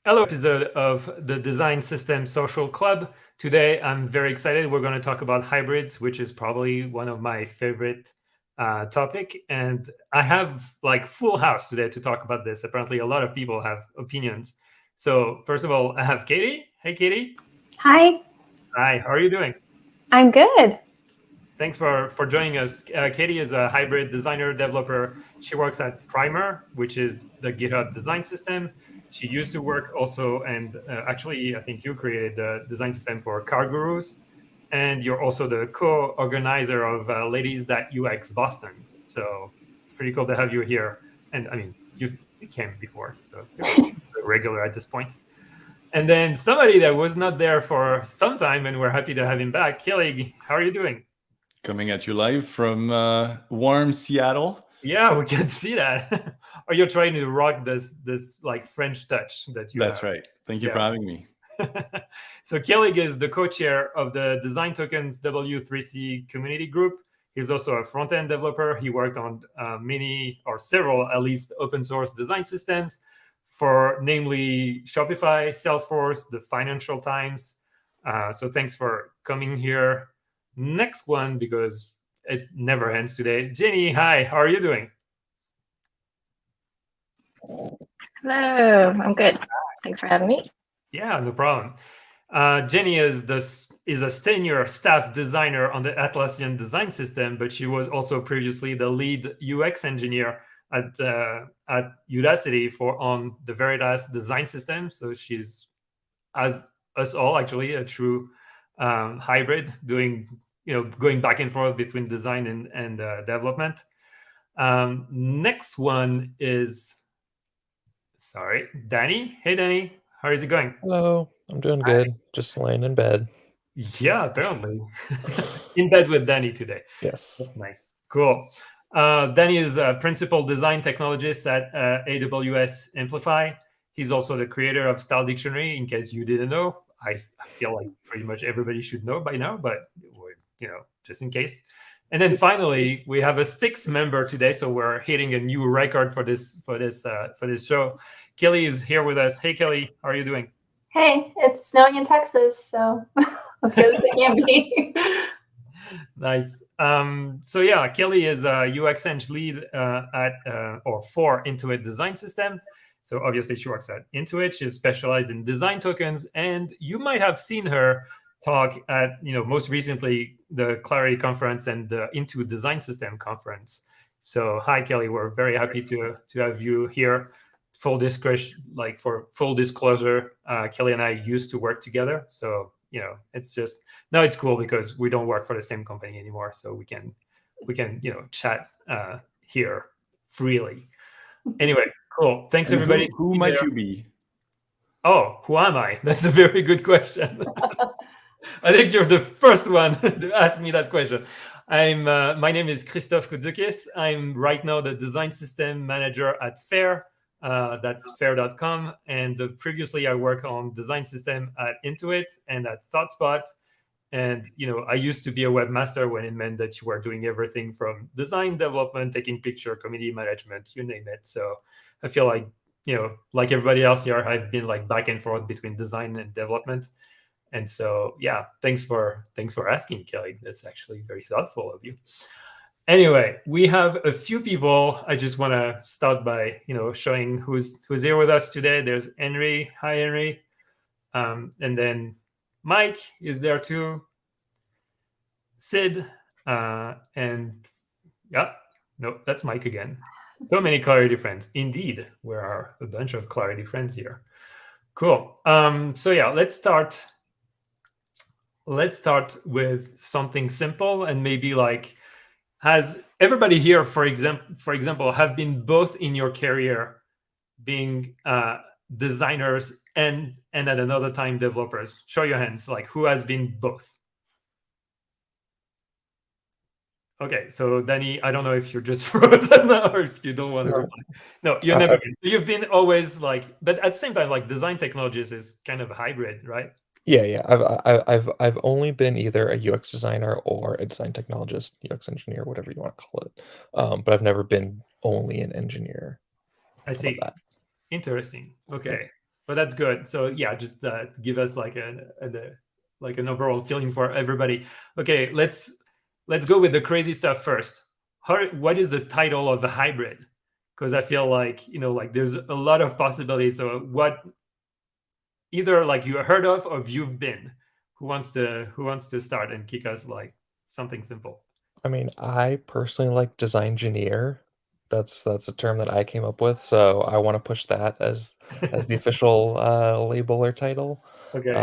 Hello, episode of the Design System Social Club. Today, I'm very excited. We're going to talk about hybrids, which is probably one of my favorite topic. And I have like full house today to talk about this. Apparently, a lot of people have opinions. So, first of all, I have Katie. Hey, Katie. Hi, Hi. How are you doing? I'm good. Thanks for joining us. Katie is a hybrid designer developer. She works at Primer, which is the GitHub design system. She used to work also, and actually, I think you created the design system for Car Gurus, and you're also the co-organizer of Ladies That UX Boston. So pretty cool to have you here. And I mean, you came before, so you're a regular at this point. And then somebody that was not there for some time, and we're happy to have him back. Kelly, how are you doing? Coming at you live from warm Seattle. Yeah, we can see that. Or you're trying to rock this like French touch that you That's have. right. Thank you Yeah. for having me. So Kelly is the co-chair of the Design Tokens W3C community group. He's also a front-end developer. He worked on many or several, at least, open source design systems for namely Shopify, Salesforce, the Financial Times. So thanks for coming here. Next one, because it never ends today. Jenny, hi, how are you doing? Hello, I'm good. Thanks for having me. Yeah, no problem. Jenny is a senior staff designer on the Atlassian design system, but she was also previously the lead UX engineer at Udacity on the very last design system. So she's, as us all, actually a true hybrid, going back and forth between design and development. Next one is, sorry, Danny. Hey, Danny, how is it going? Hello, I'm doing good. Just laying in bed. Yeah, apparently. In bed with Danny today. Yes. That's nice. Cool. Danny is a principal design technologist at AWS Amplify. He's also the creator of Style Dictionary, in case you didn't know. I feel like pretty much everybody should know by now, but just in case. And then finally, we have a sixth member today, so we're hitting a new record for this show. Kelly is here with us. Hey, Kelly, how are you doing? Hey, it's snowing in Texas, so as good as it can be. Nice. So yeah, Kelly is a UX Eng lead for Intuit Design System. So obviously she works at Intuit. She's specialized in design tokens, and you might have seen her talk at most recently the Clarity Conference and the Into Design System Conference. So hi, Kelly. We're very happy to have you here. For full disclosure, Kelly and I used to work together. So it's just now it's cool because we don't work for the same company anymore, so we can chat here freely. Anyway, cool. Thanks everybody. Who might you be? Oh, who am I? That's a very good question. I think you're the first one to ask me that question. My name is Christophe Koudzukis. I'm right now the design system manager at Fair. That's fair.com. And previously I worked on design system at Intuit and at ThoughtSpot. And, I used to be a webmaster when it meant that you were doing everything from design development, taking picture, community management, you name it. So I feel like, like everybody else here, I've been like back and forth between design and development. And so, yeah, thanks for asking, Kelly. That's actually very thoughtful of you. Anyway, we have a few people. I just want to start by, showing who's here with us today. There's Henry. Hi, Henry. And then Mike is there too. Sid. And yeah, no, that's Mike again. So many Clarity friends. Indeed, we are a bunch of Clarity friends here. Cool. So yeah, let's start with something simple and maybe like, has everybody here, for example, have been both in your career being designers and at another time developers? Show your hands. Like, who has been both? Okay, so Danny, I don't know if you're just frozen or if you don't want to reply. No, you've never been. You've been always like, but at the same time, like design technologies is kind of a hybrid, right? Yeah. I've only been either a UX designer or a design technologist, UX engineer, whatever you want to call it. But I've never been only an engineer. I see. Interesting. Okay. but that's good. So yeah, just give us like an overall feeling for everybody. Okay, let's go with the crazy stuff first. What is the title of the hybrid? Because I feel like like there's a lot of possibilities. So what either like you heard of or you've been? Who wants to start and kick us like something simple? I mean, I personally like design engineer. That's a term that I came up with, so I want to push that as the official label or title. Okay.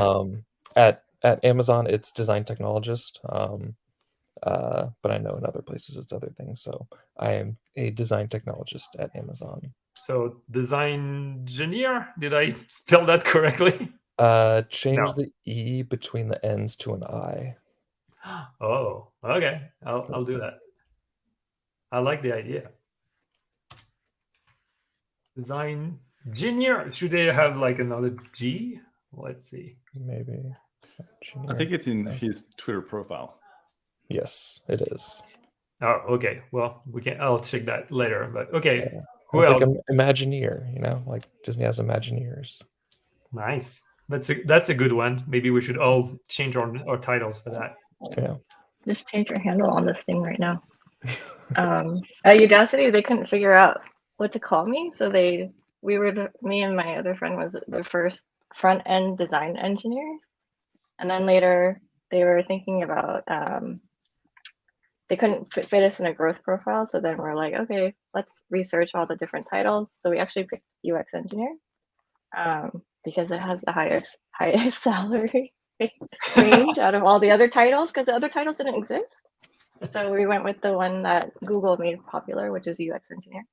At Amazon, it's design technologist. But I know in other places it's other things. So I am a design technologist at Amazon. So design engineer, did I spell that correctly? Change No. the E between the N's to an I. Oh, okay. I'll do that. I like the idea. Design engineer. Should they have like another G? Let's see. Maybe. I think it's in his Twitter profile. Yes, it is. Oh, okay. Well, I'll check that later. But okay. Yeah. Who It's else? like Imagineer, like Disney has Imagineers. Nice. That's a good one. Maybe we should all change our titles for that. Yeah. Just change your handle on this thing right now. At Udacity, they couldn't figure out what to call me, so me and my other friend was the first front end design engineers, and then later they were thinking about they couldn't fit us in a growth profile, so then we're like, okay, let's research all the different titles. So we actually picked UX engineer because it has the highest salary range out of all the other titles, because the other titles didn't exist. So we went with the one that Google made popular, which is UX engineer.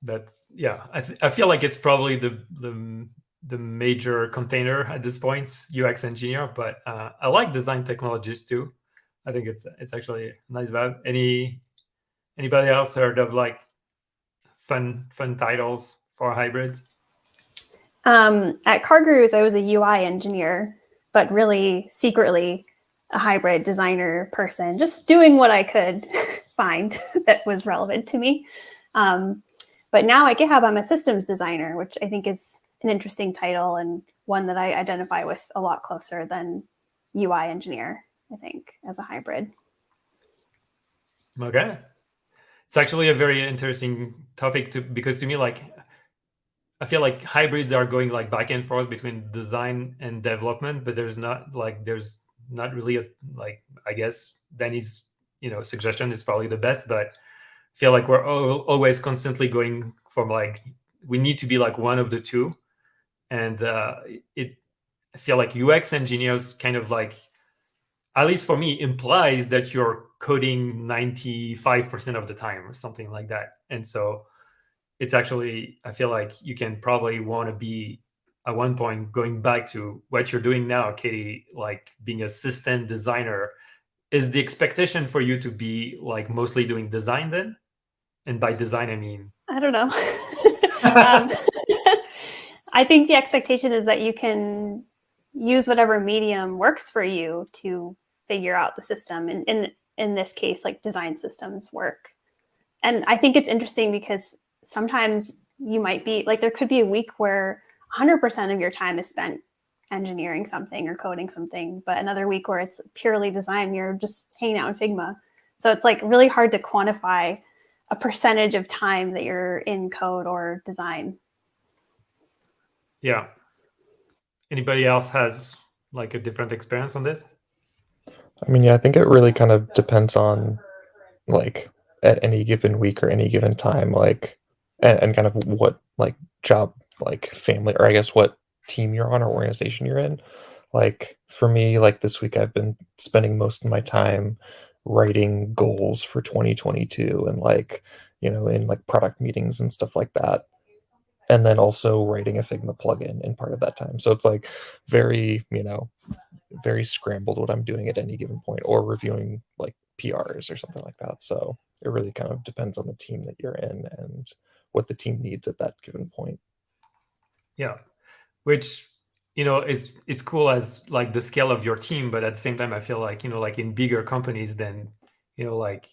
That's I feel like it's probably the major container at this point, UX engineer. But I like design technologists too. I think it's actually a nice vibe. Anybody else heard of like fun titles for hybrids? At CarGurus, I was a UI engineer, but really secretly a hybrid designer person, just doing what I could find that was relevant to me. But now at GitHub, I'm a systems designer, which I think is an interesting title and one that I identify with a lot closer than UI engineer, I think, as a hybrid. Okay. It's actually a very interesting topic because to me, like, I feel like hybrids are going like back and forth between design and development, but there's not really I guess Danny's suggestion is probably the best, but I feel like we're always constantly going from like we need to be like one of the two, and I feel like UX engineers kind of like, at least for me, implies that you're coding 95% of the time or something like that, and so it's actually, I feel like you can probably want to be at one point going back to what you're doing now, Katie, like being a system designer. Is the expectation for you to be like mostly doing design then? And by design, I mean, I don't know. I think the expectation is that you can use whatever medium works for you to figure out the system. And in this case, like design systems work. And I think it's interesting because sometimes you might be like, there could be a week where 100% of your time is spent engineering something or coding something, but another week where it's purely design, you're just hanging out in Figma. So it's like really hard to quantify a percentage of time that you're in code or design. Yeah. Anybody else has like a different experience on this? I mean, yeah, I think it really kind of depends on like at any given week or any given time, like, and kind of what like job, like family, or I guess what team you're on or organization you're in. Like for me, like this week, I've been spending most of my time writing goals for 2022 and like, in like product meetings and stuff like that. And then also writing a Figma plugin in part of that time. So it's like very, very scrambled what I'm doing at any given point, or reviewing like PRs or something like that. So it really kind of depends on the team that you're in and what the team needs at that given point. Yeah, which is cool as like the scale of your team, but at the same time, I feel like like in bigger companies, then like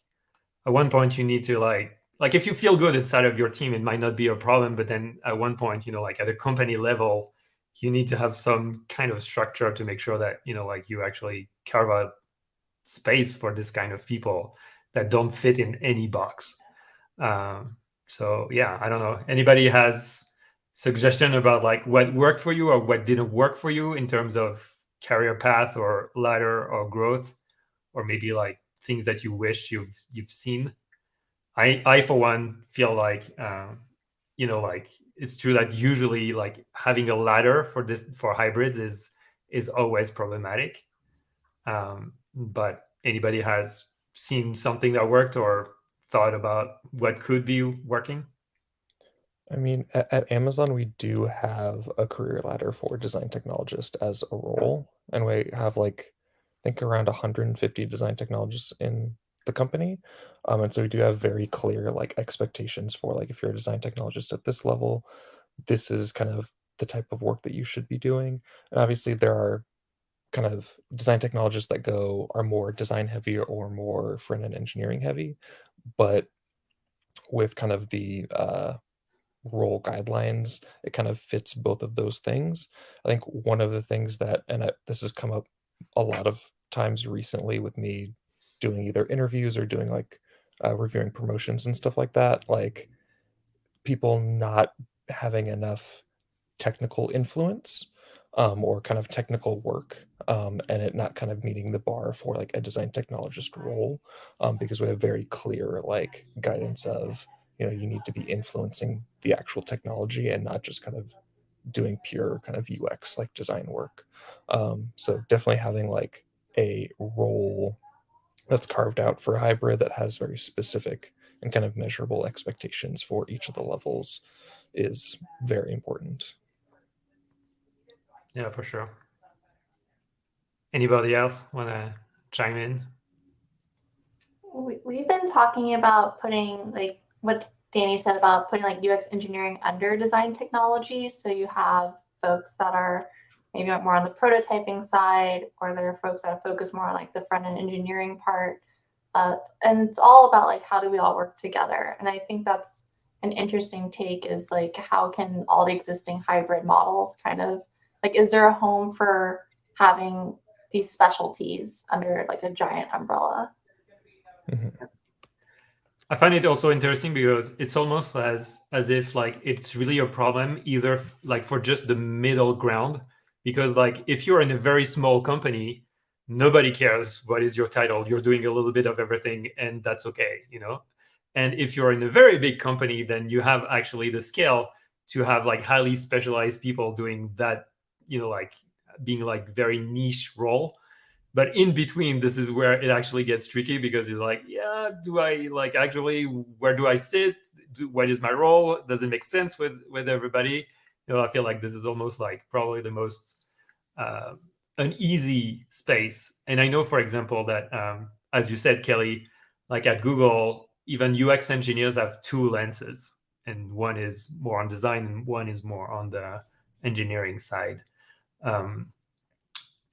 at one point you need to like if you feel good inside of your team, it might not be a problem, but then at one point like at a company level, you need to have some kind of structure to make sure that, like you actually carve out space for this kind of people that don't fit in any box. So yeah, I don't know. Anybody has suggestion about like what worked for you or what didn't work for you in terms of career path or ladder or growth, or maybe like things that you wish you've seen? I for one feel like like it's true that usually like having a ladder for hybrids is always problematic. But anybody has seen something that worked or thought about what could be working? I mean, at Amazon, we do have a career ladder for design technologist as a role, and we have like, I think around 150 design technologists in the company. And so we do have very clear like expectations for like, if you're a design technologist at this level, this is kind of the type of work that you should be doing. And obviously there are kind of design technologists that are more design heavy or more front end engineering heavy, but with kind of the role guidelines, it kind of fits both of those things. I think one of the things that, this has come up a lot of times recently with me doing either interviews or doing like reviewing promotions and stuff like that, like people not having enough technical influence or kind of technical work, and it not kind of meeting the bar for like a design technologist role, because we have very clear like guidance of, you need to be influencing the actual technology and not just kind of doing pure kind of UX like design work. So definitely having like a role that's carved out for hybrid that has very specific and kind of measurable expectations for each of the levels is very important. Yeah, for sure. Anybody else want to chime in? We've been talking about putting, like what Danny said about putting like UX engineering under design technology. So you have folks that are maybe more on the prototyping side, or there are folks that focus more on like the front end engineering part. And it's all about like, how do we all work together? And I think that's an interesting take, is like, how can all the existing hybrid models kind of like, is there a home for having these specialties under like a giant umbrella? Mm-hmm. I find it also interesting because it's almost as if like it's really a problem either like for just the middle ground, because like if you're in a very small company, nobody cares what is your title. You're doing a little bit of everything, and that's okay, And if you're in a very big company, then you have actually the scale to have like highly specialized people doing that, like being like very niche role. But in between, this is where it actually gets tricky, because you're like, yeah, do I like actually, where do I sit? What is my role? Does it make sense with everybody? I feel like this is almost like probably the most uneasy space. And I know, for example, that as you said, Kelly, like at Google, even UX engineers have two lenses, and one is more on design and one is more on the engineering side.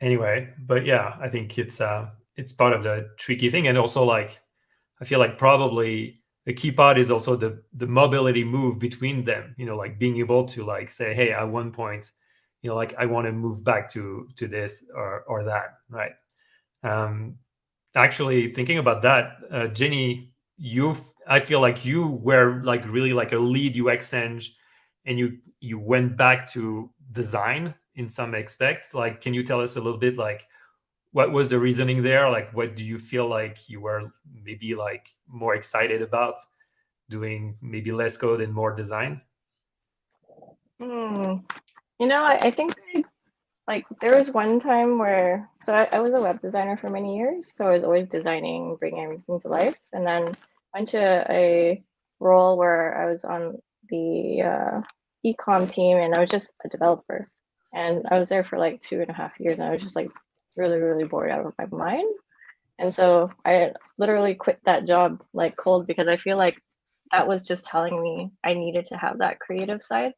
Anyway, but yeah, I think it's part of the tricky thing. And also, like, I feel like probably the key part is also the mobility move between them, like being able to like say, hey, at one point, like I want to move back to this or that, right? Actually thinking about that, Jenny, I feel like you were like really like a lead UX eng, and you went back to design in some aspects. Like, can you tell us a little bit like what was the reasoning there? Like, what do you feel like you were maybe like more excited about doing, maybe less code and more design? I think like there was one time where, so I was a web designer for many years, so I was always designing, bringing everything to life, and then went to a role where I was on the ecom team, and I was just a developer, and I was there for like 2.5 years, and I was just like really, really bored out of my mind, and so I literally quit that job like cold, because I feel like that was just telling me I needed to have that creative side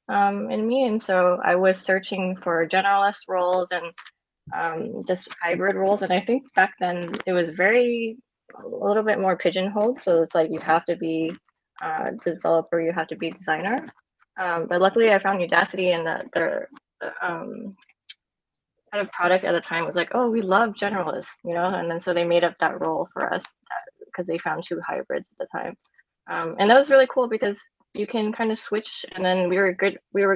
in me. And so I was searching for generalist roles and just hybrid roles. And I think back then it was a little bit more pigeonholed. So it's like you have to be developer, you have to be designer. But luckily I found Udacity, and the head of product at the time was like, oh, we love generalists, you know, and then so they made up that role for us because they found 2 hybrids at the time. And that was really cool because you can kind of switch, and then we were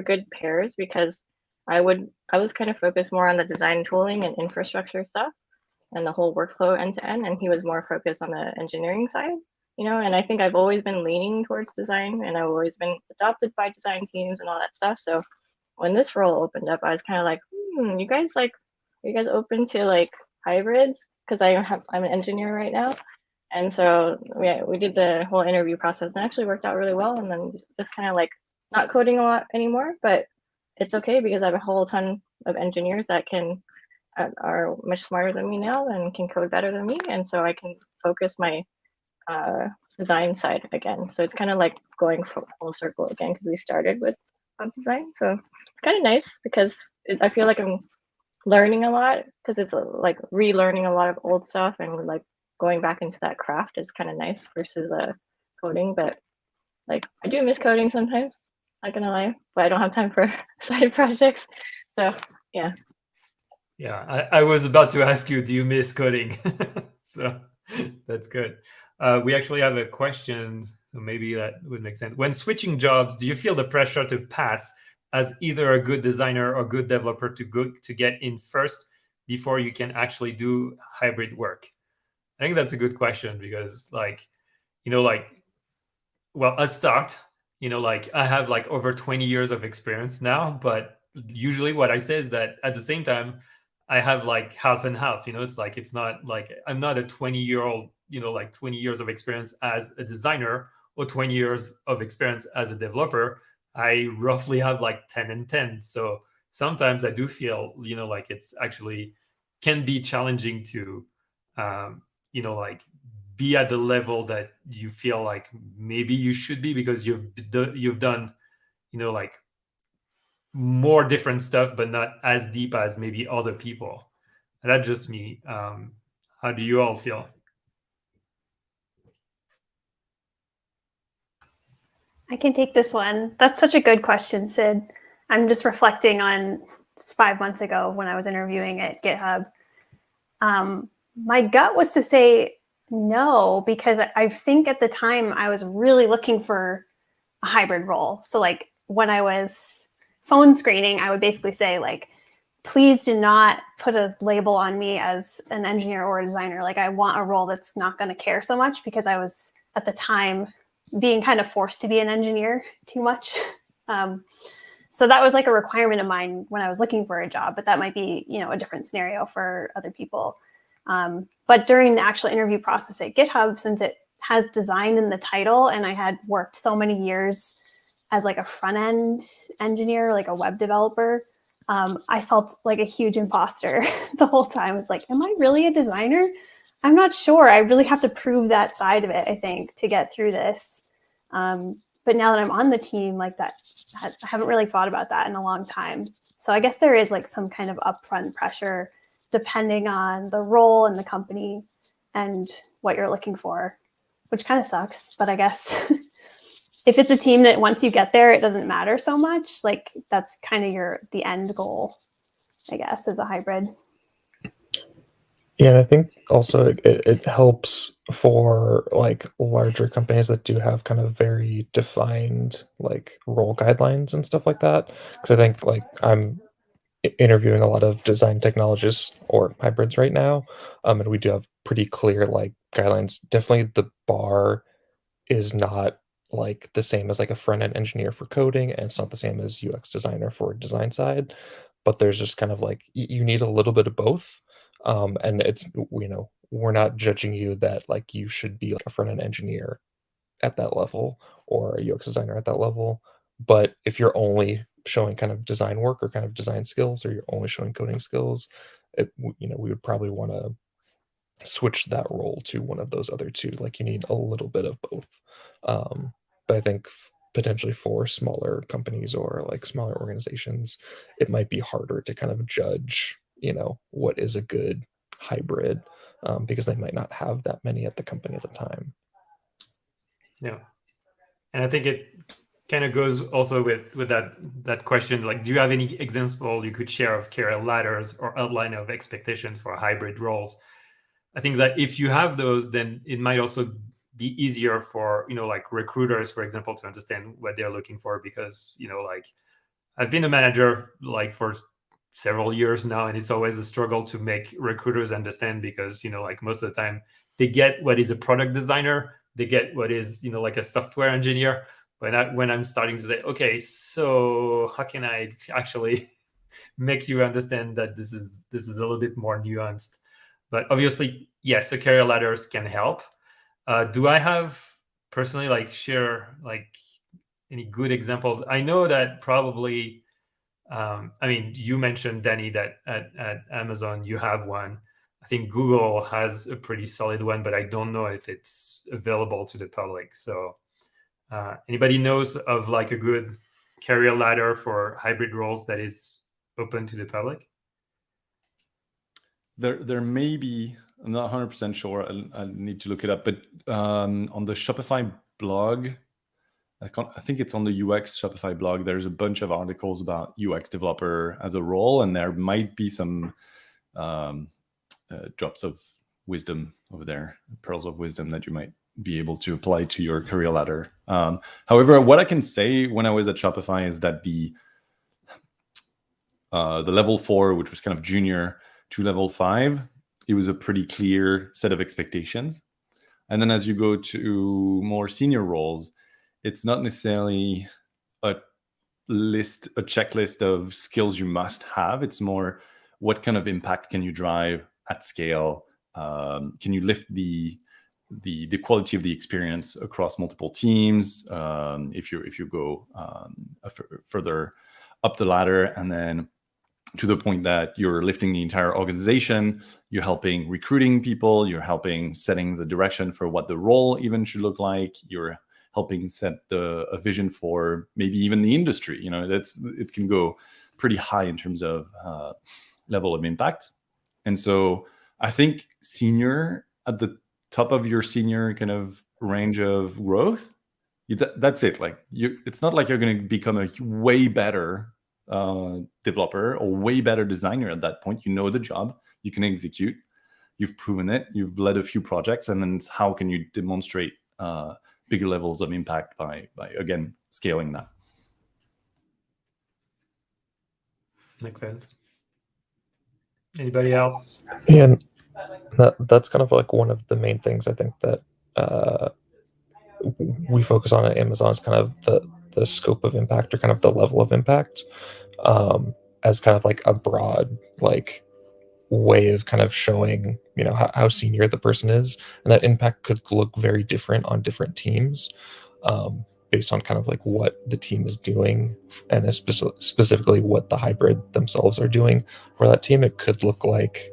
good pairs because I was kind of focused more on the design tooling and infrastructure stuff and the whole workflow end to end, and he was more focused on the engineering side, you know. And I think I've always been leaning towards design, and I've always been adopted by design teams and all that stuff. So when this role opened up, I was kind of like, you guys are you guys open to like hybrids? Because I'm an engineer right now. And so we did the whole interview process and actually worked out really well. And then just kind of like not coding a lot anymore, but it's okay because I have a whole ton of engineers that are much smarter than me now and can code better than me. And so I can focus my design side again. So it's kind of like going full circle again because we started with web design. So it's kind of nice because I feel like I'm learning a lot because it's like relearning a lot of old stuff and like going back into that craft is kind of nice versus coding. But like I do miss coding sometimes, not gonna lie, but I don't have time for side projects. So yeah. Yeah, I was about to ask you, do you miss coding? So that's good. We actually have a question, so maybe that would make sense. When switching jobs, do you feel the pressure to pass as either a good designer or good developer to get in first before you can actually do hybrid work? I think that's a good question because, like, you know, like, well, I start, you know, like I have like over 20 years of experience now, but usually what I say is that at the same time, I have like half and half, you know, it's not like I'm not a 20-year-old, you know, like 20 years of experience as a designer or 20 years of experience as a developer. I roughly have like 10 and 10. So sometimes I do feel, you know, like it's actually can be challenging to, you know, like be at the level that you feel like maybe you should be because you've done, you know, like more different stuff, but not as deep as maybe other people. And that's just me. How do you all feel? I can take this one. That's such a good question, Sid. I'm just reflecting on 5 months ago when I was interviewing at GitHub. My gut was to say no, because I think at the time I was really looking for a hybrid role. So like when I was phone screening, I would basically say like, please do not put a label on me as an engineer or a designer. Like I want a role that's not going to care so much, because I was at the time being kind of forced to be an engineer too much. So that was like a requirement of mine when I was looking for a job, but that might be, you know, a different scenario for other people. But during the actual interview process at GitHub, since it has design in the title, and I had worked so many years as like a front-end engineer, like a web developer, I felt like a huge imposter the whole time. I was like, am I really a designer? I'm not sure. I really have to prove that side of it, I think, to get through this. But now that I'm on the team, like that, I haven't really thought about that in a long time. So I guess there is like some kind of upfront pressure depending on the role and the company and what you're looking for, which kind of sucks. But I guess if it's a team that once you get there, it doesn't matter so much, like that's kind of the end goal, I guess, as a hybrid. Yeah, and I think also it helps for like larger companies that do have kind of very defined like role guidelines and stuff like that. Because I think like I'm interviewing a lot of design technologists or hybrids right now, and we do have pretty clear like guidelines. Definitely the bar is not like the same as like a front-end engineer for coding, and it's not the same as UX designer for design side, but there's just kind of like you need a little bit of both. And it's, you know, we're not judging you that like you should be like a front-end engineer at that level or a UX designer at that level. But if you're only showing kind of design work or kind of design skills, or you're only showing coding skills, you know, we would probably want to switch that role to one of those other two. Like you need a little bit of both. But I think potentially for smaller companies or like smaller organizations, it might be harder to kind of judge, you know, what is a good hybrid, because they might not have that many at the company at the time. Yeah. And I think kind of goes also with that question, like, do you have any example you could share of career ladders or outline of expectations for hybrid roles? I think that if you have those, then it might also be easier for, like recruiters, for example, to understand what they're looking for, because, like, I've been a manager like for several years now, and it's always a struggle to make recruiters understand, because, like, most of the time they get what is a product designer, they get what is, like a software engineer. But when I'm starting to say, okay, so how can I actually make you understand that this is a little bit more nuanced? But obviously, yes, the career ladders can help. Do I have personally share any good examples? I know that probably, you mentioned, Danny, that at Amazon you have one. I think Google has a pretty solid one, but I don't know if it's available to the public. So anybody knows of a good career ladder for hybrid roles that is open to the public? There may be, I'm not 100% sure, I need to look it up, but on the Shopify blog, I think it's on the UX Shopify blog, there's a bunch of articles about UX developer as a role, and there might be some drops of wisdom over there, pearls of wisdom that you might be able to apply to your career ladder. However, what I can say when I was at Shopify is that the level 4, which was kind of junior, to level 5, it was a pretty clear set of expectations. And then as you go to more senior roles, it's not necessarily a checklist of skills you must have. It's more, what kind of impact can you drive at scale? Can you lift the quality of the experience across multiple teams? If you go further up the ladder, and then to the point that you're lifting the entire organization, you're helping recruiting people, you're helping setting the direction for what the role even should look like, you're helping set a vision for maybe even the industry. It can go pretty high in terms of level of impact. And so I think senior, at the top of your senior kind of range of growth, that's it. It's not like you're going to become a way better developer or way better designer at that point. You know the job, you can execute, you've proven it, you've led a few projects, and then it's how can you demonstrate bigger levels of impact by again scaling that. Makes sense. Anybody else? Yeah, that's kind of one of the main things I think that we focus on at Amazon, is kind of the scope of impact, or kind of the level of impact, as kind of a broad way of kind of showing how senior the person is, and that impact could look very different on different teams, based on kind of what the team is doing, and specifically what the hybrid themselves are doing for that team. It could look like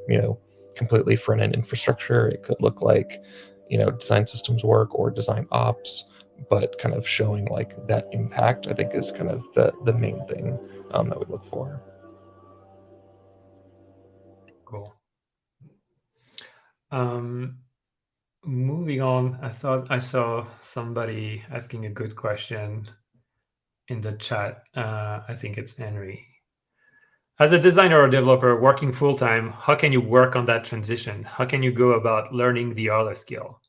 completely front-end infrastructure, it could look like design systems work or design ops, but kind of showing that impact, I think, is kind of the main thing that we look for. Cool. Moving on, I thought I saw somebody asking a good question in the chat. I think it's Henry. As a designer or developer working full-time, how can you work on that transition? How can you go about learning the other skill?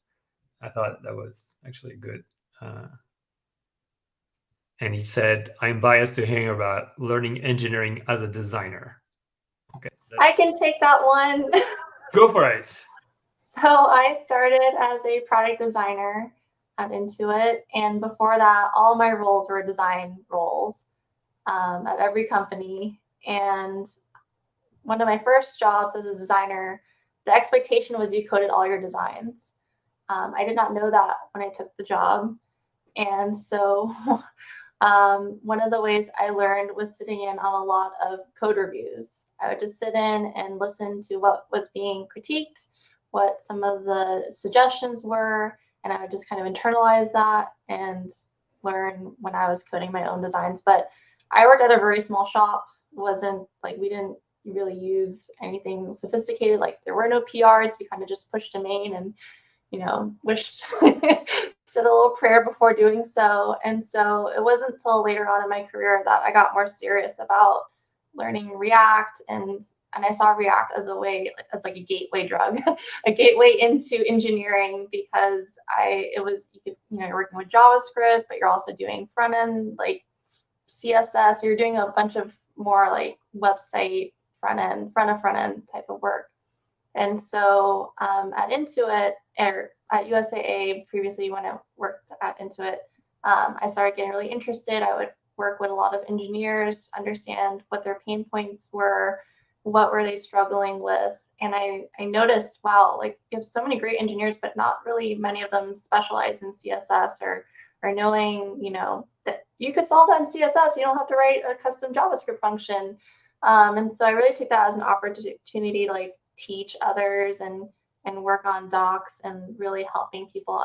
I thought that was actually good. And he said, I'm biased to hearing about learning engineering as a designer. Okay. I can take that one. Go for it. So I started as a product designer at Intuit, and before that, all my roles were design roles at every company. And one of my first jobs as a designer, the expectation was you coded all your designs. I did not know that when I took the job. And so one of the ways I learned was sitting in on a lot of code reviews. I would just sit in and listen to what was being critiqued, what some of the suggestions were, and I would just kind of internalize that and learn when I was coding my own designs. But I worked at a very small shop. We didn't really use anything sophisticated. There were no PRs. You kind of just pushed a main and wished said a little prayer before doing so. And so it wasn't until later on in my career that I got more serious about learning React, and I saw React as a way, as like a gateway drug, a gateway into engineering, because you're working with JavaScript, but you're also doing front end like CSS. You're doing a bunch of more like website front end type of work. And so at Intuit, or at USAA previously when I worked at Intuit, I started getting really interested. I would work with a lot of engineers, understand what their pain points were, what were they struggling with. And I noticed, wow, like you have so many great engineers, but not really many of them specialize in CSS or knowing, that you could solve that in CSS. You don't have to write a custom JavaScript function. And so I really took that as an opportunity to like teach others and work on docs and really helping people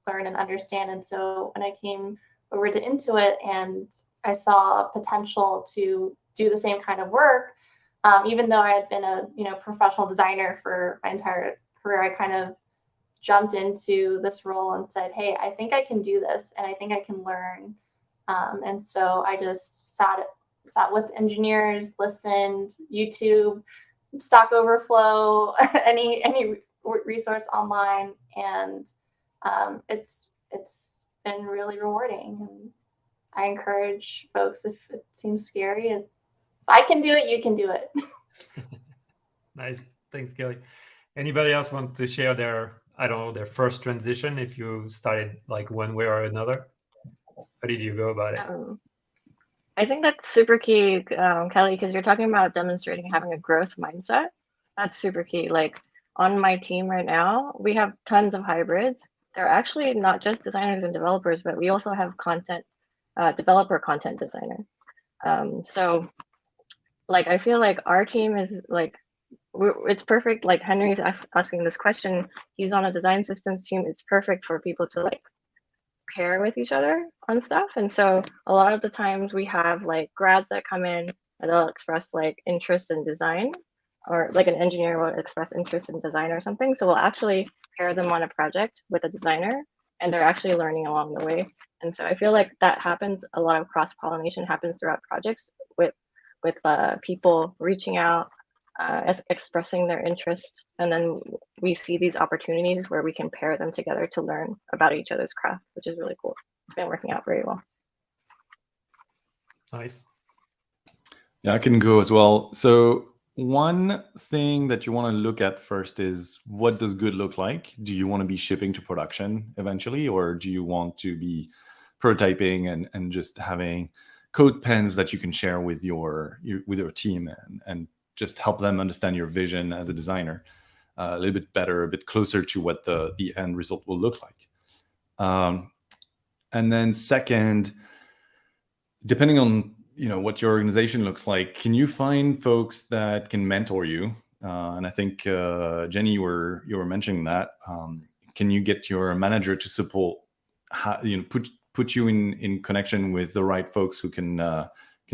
learn and understand. And so when I came over to Intuit and I saw potential to do the same kind of work, even though I had been a professional designer for my entire career, I kind of jumped into this role and said, hey, I think I can do this and I think I can learn. And so I just sat with engineers, listened, YouTube, Stack Overflow, any resource online, and it's been really rewarding. And I encourage folks, if it seems scary, if I can do it, you can do it. Nice. Thanks, Kelly. Anybody else want to share their first transition, if you started like one way or another? How did you go about it? I think that's super key, Kelly, because you're talking about demonstrating having a growth mindset. That's super key. Like on my team right now, we have tons of hybrids. They're actually not just designers and developers, but we also have developer content designer. So like, I feel like our team is like, it's perfect. Like Henry's asking this question. He's on a design systems team. It's perfect for people to like pair with each other on stuff. And so a lot of the times we have like grads that come in and they'll express like interest in design, or like an engineer will express interest in design or something. So we'll actually pair them on a project with a designer, and they're actually learning along the way. And so I feel like that happens, a lot of cross-pollination happens throughout projects with people reaching out, expressing their interest, and then we see these opportunities where we can pair them together to learn about each other's craft, which is really cool. It's been working out very well. Nice. Yeah, I can go as well. So one thing that you want to look at first is, what does good look like? Do you want to be shipping to production eventually, or do you want to be prototyping and just having code pens that you can share with your team and just help them understand your vision as a designer a little bit better, a bit closer to what the end result will look like. And then second, depending on what your organization looks like, can you find folks that can mentor you? And I think Jenny, you were mentioning that. Can you get your manager to support, put you in connection with the right folks who can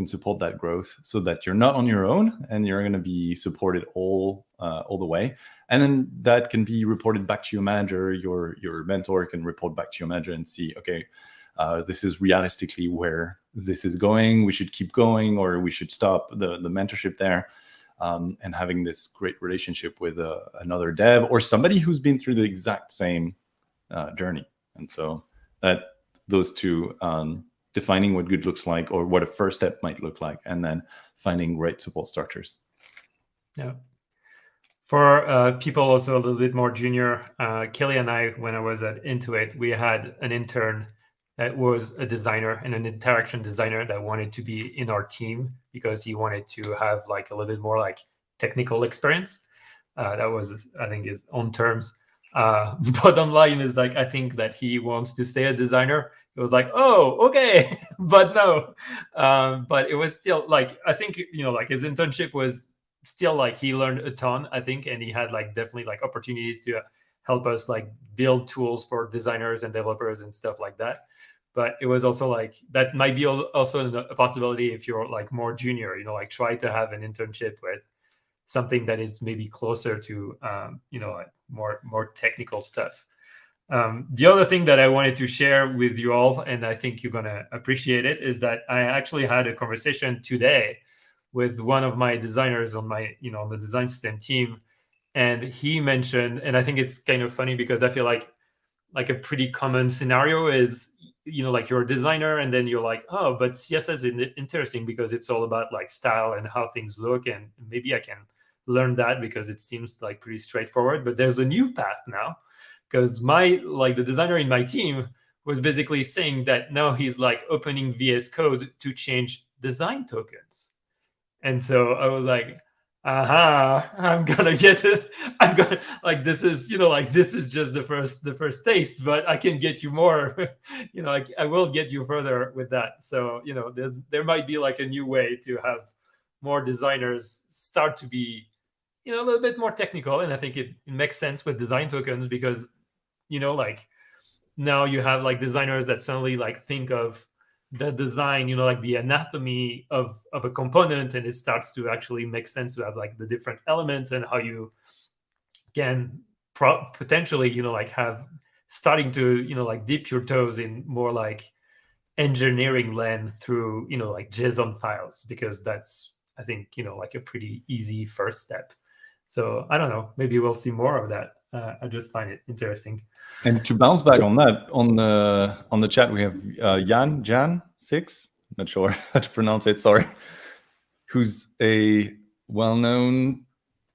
support that growth, so that you're not on your own and you're going to be supported all the way. And then that can be reported back to your manager. Your mentor can report back to your manager and see, okay, this is realistically where this is going. We should keep going, or we should stop the mentorship there. And having this great relationship with another dev or somebody who's been through the exact same journey. And so those two, defining what good looks like, or what a first step might look like, and then finding great support structures. Yeah. For people also a little bit more junior, Kelly and I, when I was at Intuit, we had an intern that was a designer and an interaction designer that wanted to be in our team because he wanted to have like a little bit more like technical experience. That was, I think, his own terms. Bottom line is like, I think that he wants to stay a designer. It was like, oh, okay, but no. But it was still like, I think, like his internship was still like, he learned a ton, I think, and he had like definitely like opportunities to help us like build tools for designers and developers and stuff like that. But it was also like, that might be also a possibility if you're like more junior, like try to have an internship with something that is maybe closer to, like more technical stuff. The other thing that I wanted to share with you all, and I think you're gonna appreciate it, is that I actually had a conversation today with one of my designers on my, on the design system team, and he mentioned, and I think it's kind of funny because I feel like a pretty common scenario is, like you're a designer and then you're like, oh, but CSS is interesting because it's all about like style and how things look, and maybe I can learn that because it seems like pretty straightforward. But there's a new path now, because the designer in my team was basically saying that now he's like opening VS Code to change design tokens. And so I was like, aha, I'm gonna get it. I'm gonna, like, this is, this is just the first taste, but I can get you more. I will get you further with that. So, there might be like a new way to have more designers start to be, a little bit more technical. And I think it makes sense with design tokens because, now you have like designers that suddenly like think of the design, like the anatomy of a component, and it starts to actually make sense to have like the different elements and how you can potentially, like have starting to, like dip your toes in more like engineering land through, like JSON files, because that's, I think, like a pretty easy first step. So I don't know, maybe we'll see more of that. I just find it interesting. And to bounce back on that, on the chat we have Jan6, not sure how to pronounce it, sorry, who's a well-known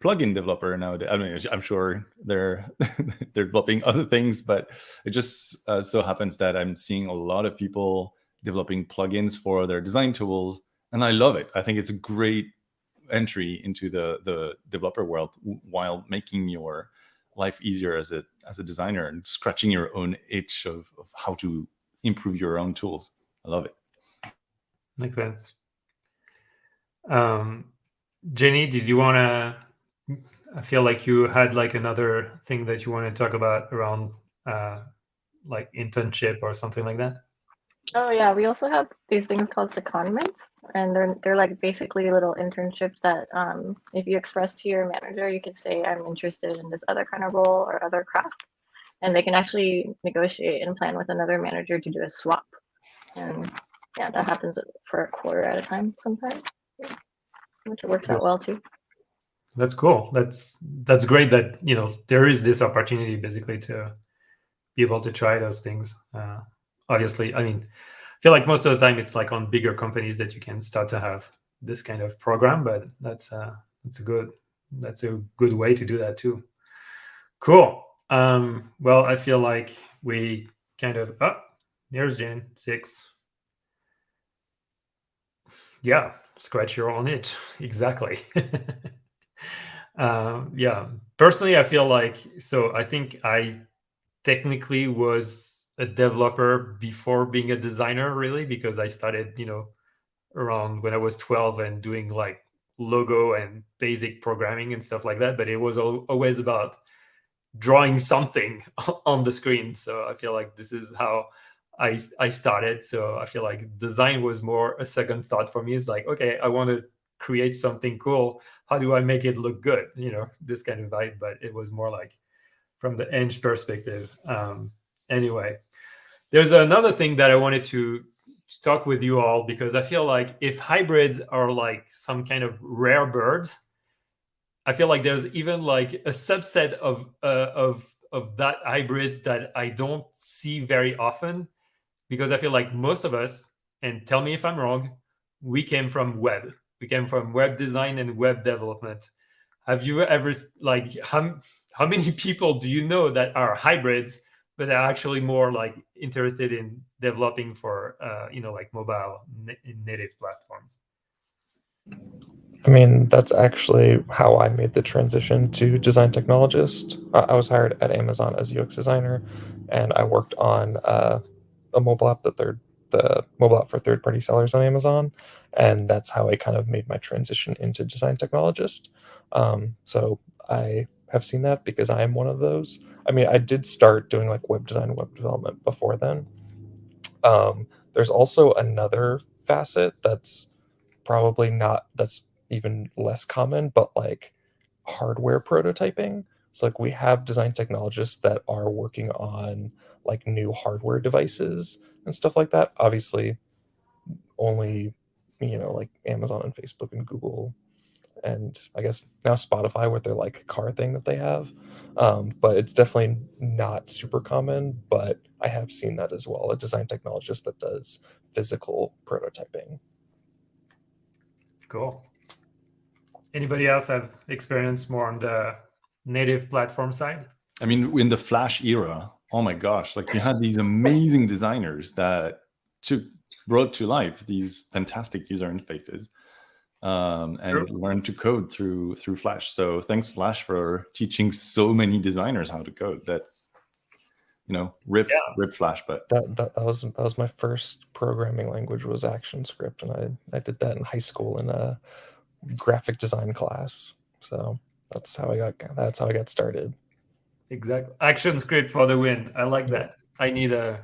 plugin developer nowadays. I mean, I'm sure they're developing other things, but it just so happens that I'm seeing a lot of people developing plugins for their design tools, and I love it. I think it's a great entry into the developer world while making your life easier as a designer and scratching your own itch of how to improve your own tools. I love it. Makes sense. Jenny, did you want to, I feel like you had like another thing that you want to talk about around like internship or something like that? Oh yeah, we also have these things called secondments, and they're like basically little internships that if you express to your manager, you could say I'm interested in this other kind of role or other craft, and they can actually negotiate and plan with another manager to do a swap. And yeah, that happens for a quarter at a time sometimes, which works out well too. That's cool. That's great that there is this opportunity basically to be able to try those things. Obviously, I mean, I feel like most of the time it's like on bigger companies that you can start to have this kind of program, but that's a good way to do that too. Cool. Well, I feel like we kind of there's Jan 6. Yeah, scratch your own itch. Exactly. Yeah, personally, I feel like, so I think I technically was a developer before being a designer, really, because I started, around when I was 12 and doing like logo and basic programming and stuff like that. But it was always about drawing something on the screen. So I feel like this is how I started. So I feel like design was more a second thought for me. It's like, okay, I want to create something cool. How do I make it look good? This kind of vibe. But it was more like from the Eng perspective. Anyway, there's another thing that I wanted to talk with you all, because I feel like if hybrids are like some kind of rare birds, I feel like there's even like a subset of that hybrids that I don't see very often, because I feel like most of us, and tell me if I'm wrong, we came from web. We came from web design and web development. Have you ever, like, how many people do you know that are hybrids, but are actually more like interested in developing for, like mobile native platforms? I mean, that's actually how I made the transition to design technologist. I was hired at Amazon as UX designer, and I worked on a mobile app the mobile app for third-party sellers on Amazon, and that's how I kind of made my transition into design technologist. So I have seen that because I am one of those. I mean, I did start doing like web design, web development before then. There's also another facet that's even less common, but like hardware prototyping, So like we have design technologists that are working on like new hardware devices and stuff like that. Obviously, only like Amazon and Facebook and Google and I guess now Spotify with their like car thing that they have. But it's definitely not super common, but I have seen that as well. A design technologist that does physical prototyping. Cool. Anybody else have experience more on the native platform side? I mean, in the Flash era, oh my gosh, like you had these amazing designers that brought to life these fantastic user interfaces. And learn to code through Flash. So thanks Flash for teaching so many designers how to code. That's rip Flash. But that was my first programming language was ActionScript, and I did that in high school in a graphic design class. So that's how I got started. Exactly. ActionScript for the win. I like that. I need a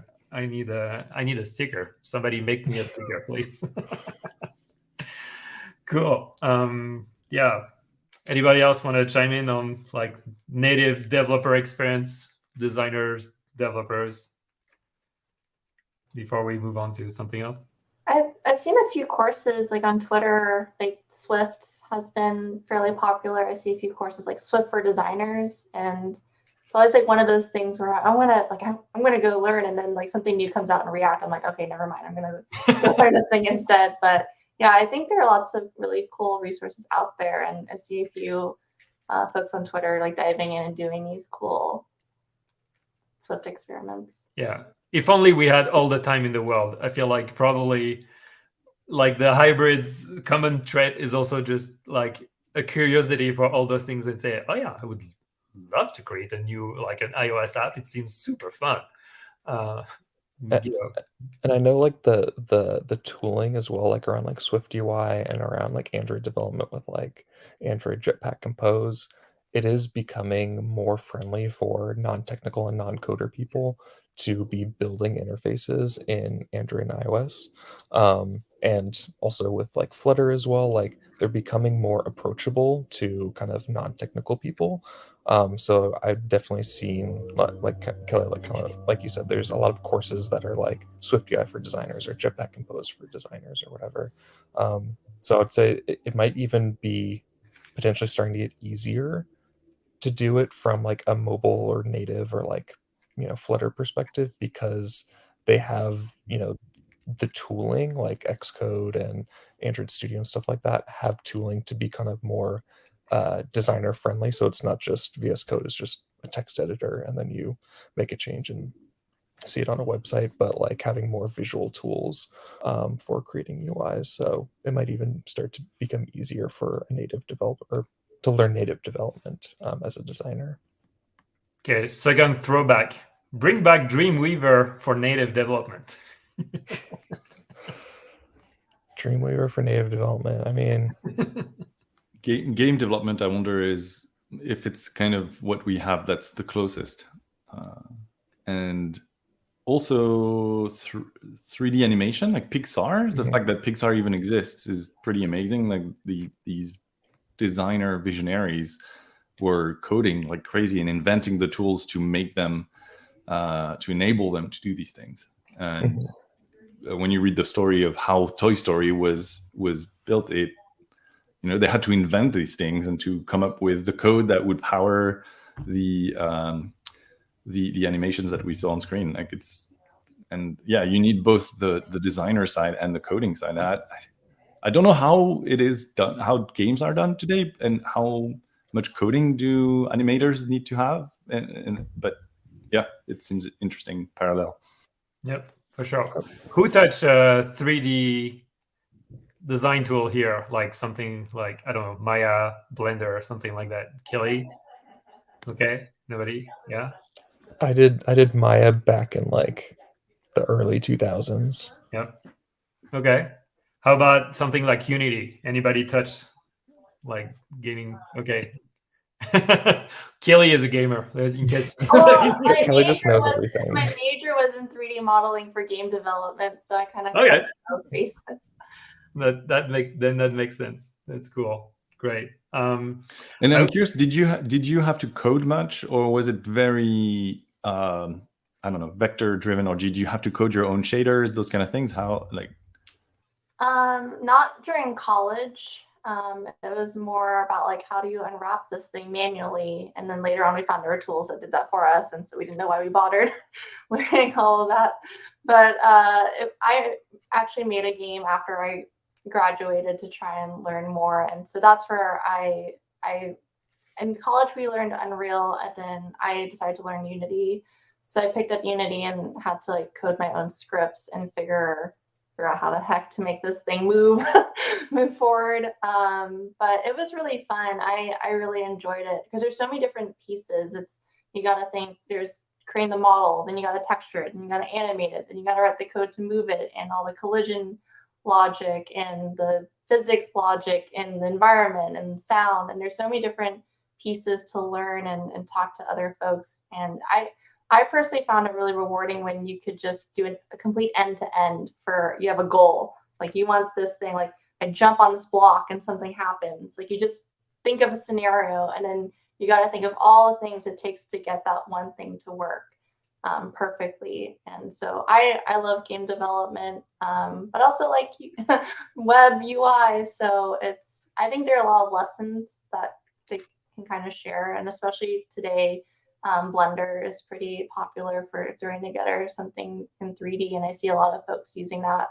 sticker. Somebody make me a sticker, please. Cool. Yeah. Anybody else want to chime in on like native developer experience, designers, developers, before we move on to something else? I've seen a few courses like on Twitter, like Swift has been fairly popular. I see a few courses like Swift for designers, and it's always like one of those things where I'm gonna go learn, and then like something new comes out in React. I'm like, okay, never mind. I'm gonna go learn this thing instead. But yeah, I think there are lots of really cool resources out there, and I see a few folks on Twitter like diving in and doing these cool Swift experiments. Yeah, if only we had all the time in the world. I feel like probably like the hybrids common trait is also just like a curiosity for all those things and say, oh yeah, I would love to create a new like an iOS app. It seems super fun. And I know like the tooling as well, like around like Swift UI and around like Android development with like Android Jetpack Compose, it is becoming more friendly for non-technical and non-coder people to be building interfaces in Android and iOS. And also with like Flutter as well, like they're becoming more approachable to kind of non-technical people. So I've definitely seen like Kelly, like you said, there's a lot of courses that are like Swift UI for designers or Jetpack Compose for designers or whatever. So I'd say it might even be potentially starting to get easier to do it from like a mobile or native or like Flutter perspective, because they have the tooling like Xcode and Android Studio and stuff like that have tooling to be kind of more designer friendly. So it's not just VS Code is just a text editor and then you make a change and see it on a website, but like having more visual tools for creating UIs. So it might even start to become easier for a native developer to learn native development as a designer. Okay, second throwback. Bring back Dreamweaver for native development. Dreamweaver for native development. I mean, game development, I wonder is if it's kind of what we have that's the closest. And also 3D animation, like Pixar. The fact that Pixar even exists is pretty amazing. Like these designer visionaries were coding like crazy and inventing the tools to make them, to enable them to do these things. And when you read the story of how Toy Story was built, they had to invent these things and to come up with the code that would power the animations that we saw on screen. Like you need both the designer side and the coding side. I don't know how it is done, how games are done today, and how much coding do animators need to have. But yeah, it seems interesting parallel. Yep, for sure. Who touched a 3D design tool here, like something like, I don't know, Maya, Blender, or something like that? Kelly? Okay, nobody? Yeah. I did Maya back in like the early 2000s. Yep. Okay. How about something like Unity? Anybody touch like gaming? Okay. Kelly is a gamer. In case Kelly just knows everything. My major was in 3D modeling for game development, so I kind of okay. those bases. That makes sense. That's cool. Great. And I'm I- curious, did you have to code much, or was it very I don't know, vector driven, or did you have to code your own shaders, those kind of things? How, like? Not during college. It was more about like, how do you unwrap this thing manually? And then later on, we found there were tools that did that for us, and so we didn't know why we bothered learning all of that. But I actually made a game after I graduated to try and learn more, and so that's where I in college we learned Unreal, and then I decided to learn Unity. So I picked up Unity and had to like code my own scripts and figure out how the heck to make this thing move forward. But it was really fun. I really enjoyed it because there's so many different pieces. You got to think, there's creating the model, then you got to texture it, and you got to animate it, then you got to write the code to move it, and all the collision logic and the physics logic and the environment and sound. And there's so many different pieces to learn and talk to other folks. And I personally found it really rewarding when you could just do a complete end-to-end for, you have a goal. Like, you want this thing, like I jump on this block and something happens. Like, you just think of a scenario, and then you got to think of all the things it takes to get that one thing to work perfectly. And so I love game development, but also like web UI. So I think there are a lot of lessons that they can kind of share, and especially today, Blender is pretty popular for throwing together something in 3D, and I see a lot of folks using that.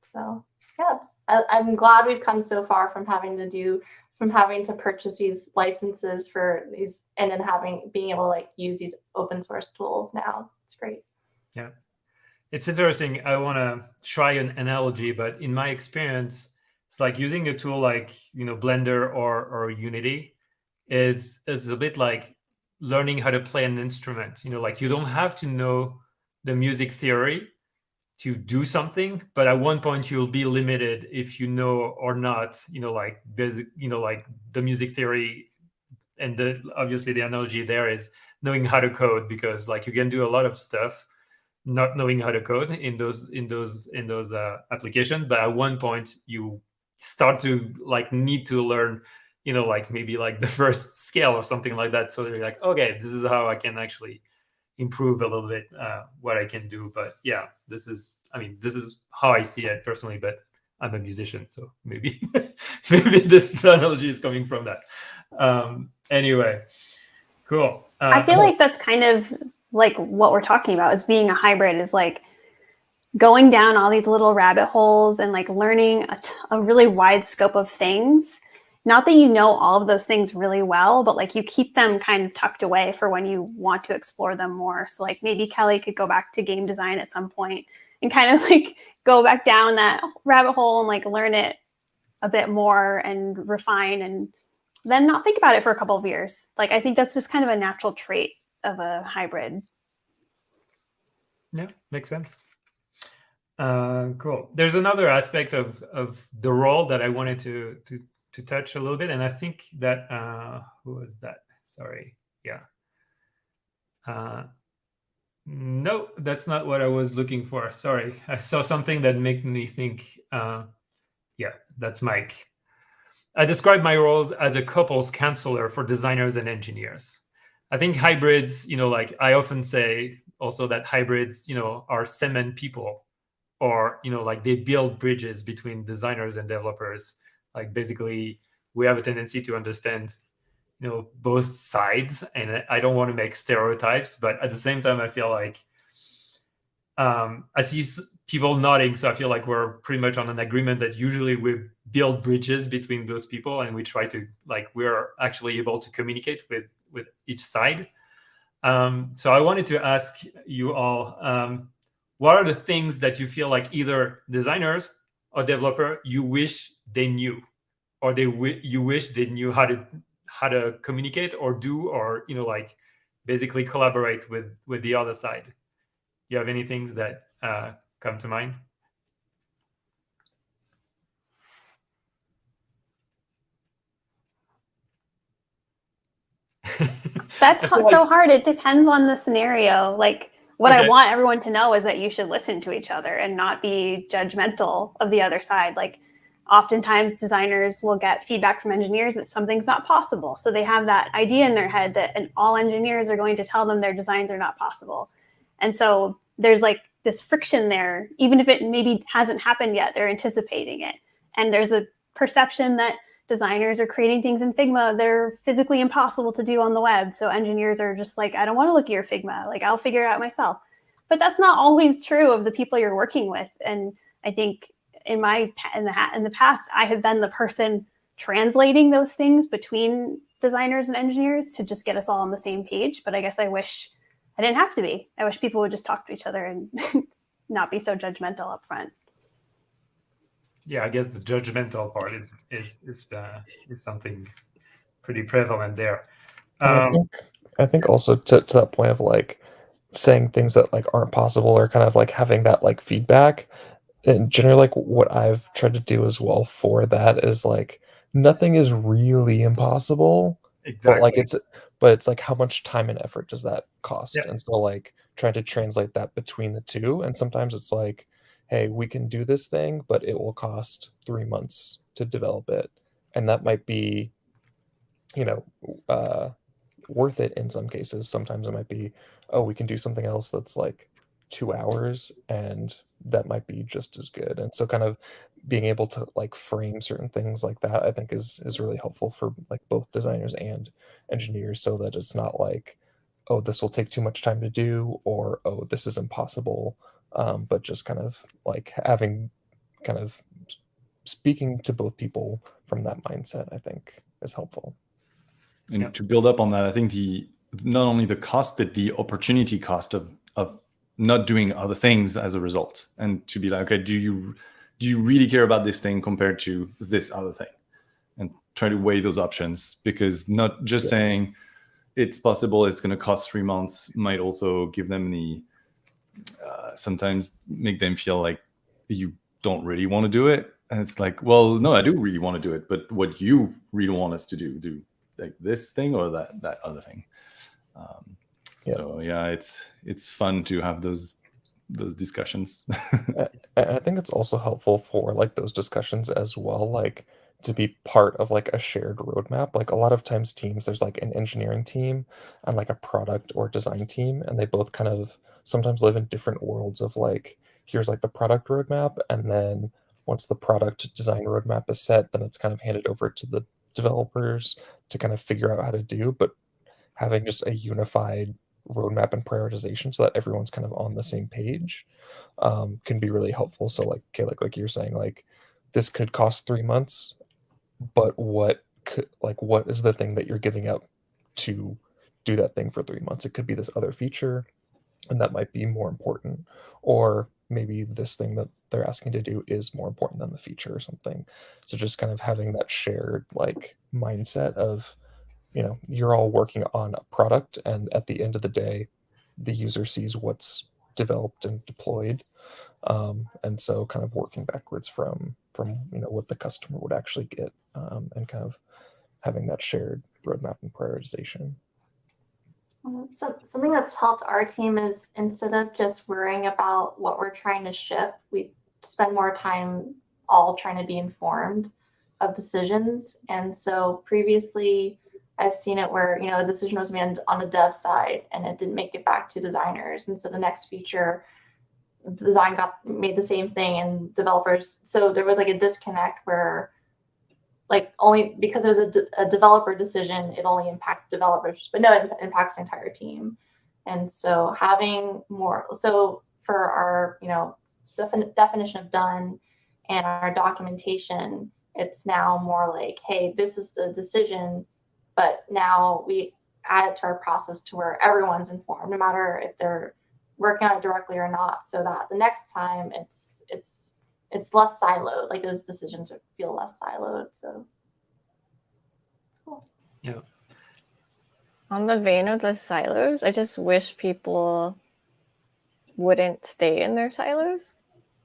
So yeah, I'm glad we've come so far from having to purchase these licenses for these, and then being able to like use these open source tools now. It's great. Yeah, it's interesting. I want to try an analogy, but in my experience, it's like using a tool like Blender or Unity is a bit like learning how to play an instrument. Like, you don't have to know the music theory to do something, but at one point you'll be limited if you know or not, like basic, like the music theory. And obviously the analogy there is knowing how to code, because like you can do a lot of stuff not knowing how to code in those applications, but at one point you start to like need to learn, like maybe like the first scale or something like that. So you're like, okay, this is how I can actually improve a little bit what I can do. But yeah, this is how I see it personally, but I'm a musician, so maybe this analogy is coming from that. Anyway, cool. I feel like that's kind of like what we're talking about, is being a hybrid, is like going down all these little rabbit holes and like learning a really wide scope of things. Not that you know all of those things really well, but like you keep them kind of tucked away for when you want to explore them more. So like maybe Kelly could go back to game design at some point and kind of like go back down that rabbit hole and like learn it a bit more and refine, and then not think about it for a couple of years. Like, I think that's just kind of a natural trait of a hybrid. Yeah, makes sense. Cool. There's another aspect of the role that I wanted to touch a little bit, and I think that who was that? Sorry. Yeah. No, that's not what I was looking for. Sorry, I saw something that made me think. Yeah, that's Mike. I describe my roles as a couples counselor for designers and engineers. I think hybrids, like I often say also that hybrids, are cement people, or, like they build bridges between designers and developers. Like basically we have a tendency to understand, both sides, and I don't want to make stereotypes, but at the same time, I feel like I see people nodding, so I feel like we're pretty much on an agreement that usually we build bridges between those people, and we try to, like, we're actually able to communicate with each side. So I wanted to ask you all, what are the things that you feel like either designers or developer you wish they knew, or you wish they knew how to communicate or do, or like basically collaborate with the other side? You have any things that come to mind? That's so hard. It depends on the scenario. Like, what I want everyone to know is that you should listen to each other and not be judgmental of the other side. Like, oftentimes designers will get feedback from engineers that something's not possible. So they have that idea in their head that all engineers are going to tell them their designs are not possible. And so there's like this friction there, even if it maybe hasn't happened yet, they're anticipating it. And there's a perception that designers are creating things in Figma that are physically impossible to do on the web. So engineers are just like, I don't want to look at your Figma. Like, I'll figure it out myself. But that's not always true of the people you're working with. And I think in the past, I have been the person translating those things between designers and engineers to just get us all on the same page. But I guess I wish I didn't have to be. I wish people would just talk to each other and not be so judgmental up front. Yeah, I guess the judgmental part is something pretty prevalent there. I think also to that point of like saying things that like aren't possible, or kind of like having that like feedback. And generally, like what I've tried to do as well for that is like nothing is really impossible, but like Exactly. it's like how much time and effort does that cost? Yeah. And so like trying to translate that between the two. And sometimes it's like, hey, we can do this thing, but it will cost 3 months to develop it, and that might be, you know, worth it in some cases. Sometimes it might be, oh, we can do something else that's like 2 hours, and that might be just as good. And so kind of being able to like frame certain things like that, I think is really helpful for like both designers and engineers, so that it's not like, oh, this will take too much time to do, or oh, this is impossible. But just kind of like having kind of speaking to both people from that mindset, I think is helpful. And Yeah. to build up on that, I think not only the cost, but the opportunity cost of not doing other things as a result, and to be like, okay, do you really care about this thing compared to this other thing, and try to weigh those options, because not just saying it's possible, it's going to cost 3 months might also give them the sometimes make them feel like you don't really want to do it. And it's like, well, no, I do really want to do it, but what you really want us to do like this thing or that other thing. So yeah, it's fun to have those discussions. I think it's also helpful for like those discussions as well, like to be part of like a shared roadmap. Like a lot of times teams, there's like an engineering team and like a product or design team, and they both kind of sometimes live in different worlds of like, here's like the product roadmap, and then once the product design roadmap is set, then it's kind of handed over to the developers to kind of figure out how to do. But having just a unified roadmap and prioritization so that everyone's kind of on the same page can be really helpful. So like, okay, like you're saying, like this could cost 3 months, but what is the thing that you're giving up to do that thing for 3 months? It could be this other feature, and that might be more important, or maybe this thing that they're asking to do is more important than the feature or something. So just kind of having that shared like mindset of, you know, you're all working on a product, and at the end of the day, the user sees what's developed and deployed. And so kind of working backwards from you know what the customer would actually get, and kind of having that shared roadmap and prioritization. So something that's helped our team is, instead of just worrying about what we're trying to ship, we spend more time all trying to be informed of decisions. And so previously, I've seen it where, you know, a decision was made on the dev side and it didn't make it back to designers. And so the next feature, design got made the same thing, and developers. So there was like a disconnect where, like, only because it was a developer decision, it only impacted developers, but no, it impacts the entire team. And so having more, so for our, you know, definition of done and our documentation, it's now more like, hey, this is the decision, but now we add it to our process to where everyone's informed, no matter if they're working on it directly or not, so that the next time it's less siloed, like those decisions feel less siloed. So it's cool. Yeah. On the vein of the silos, I just wish people wouldn't stay in their silos,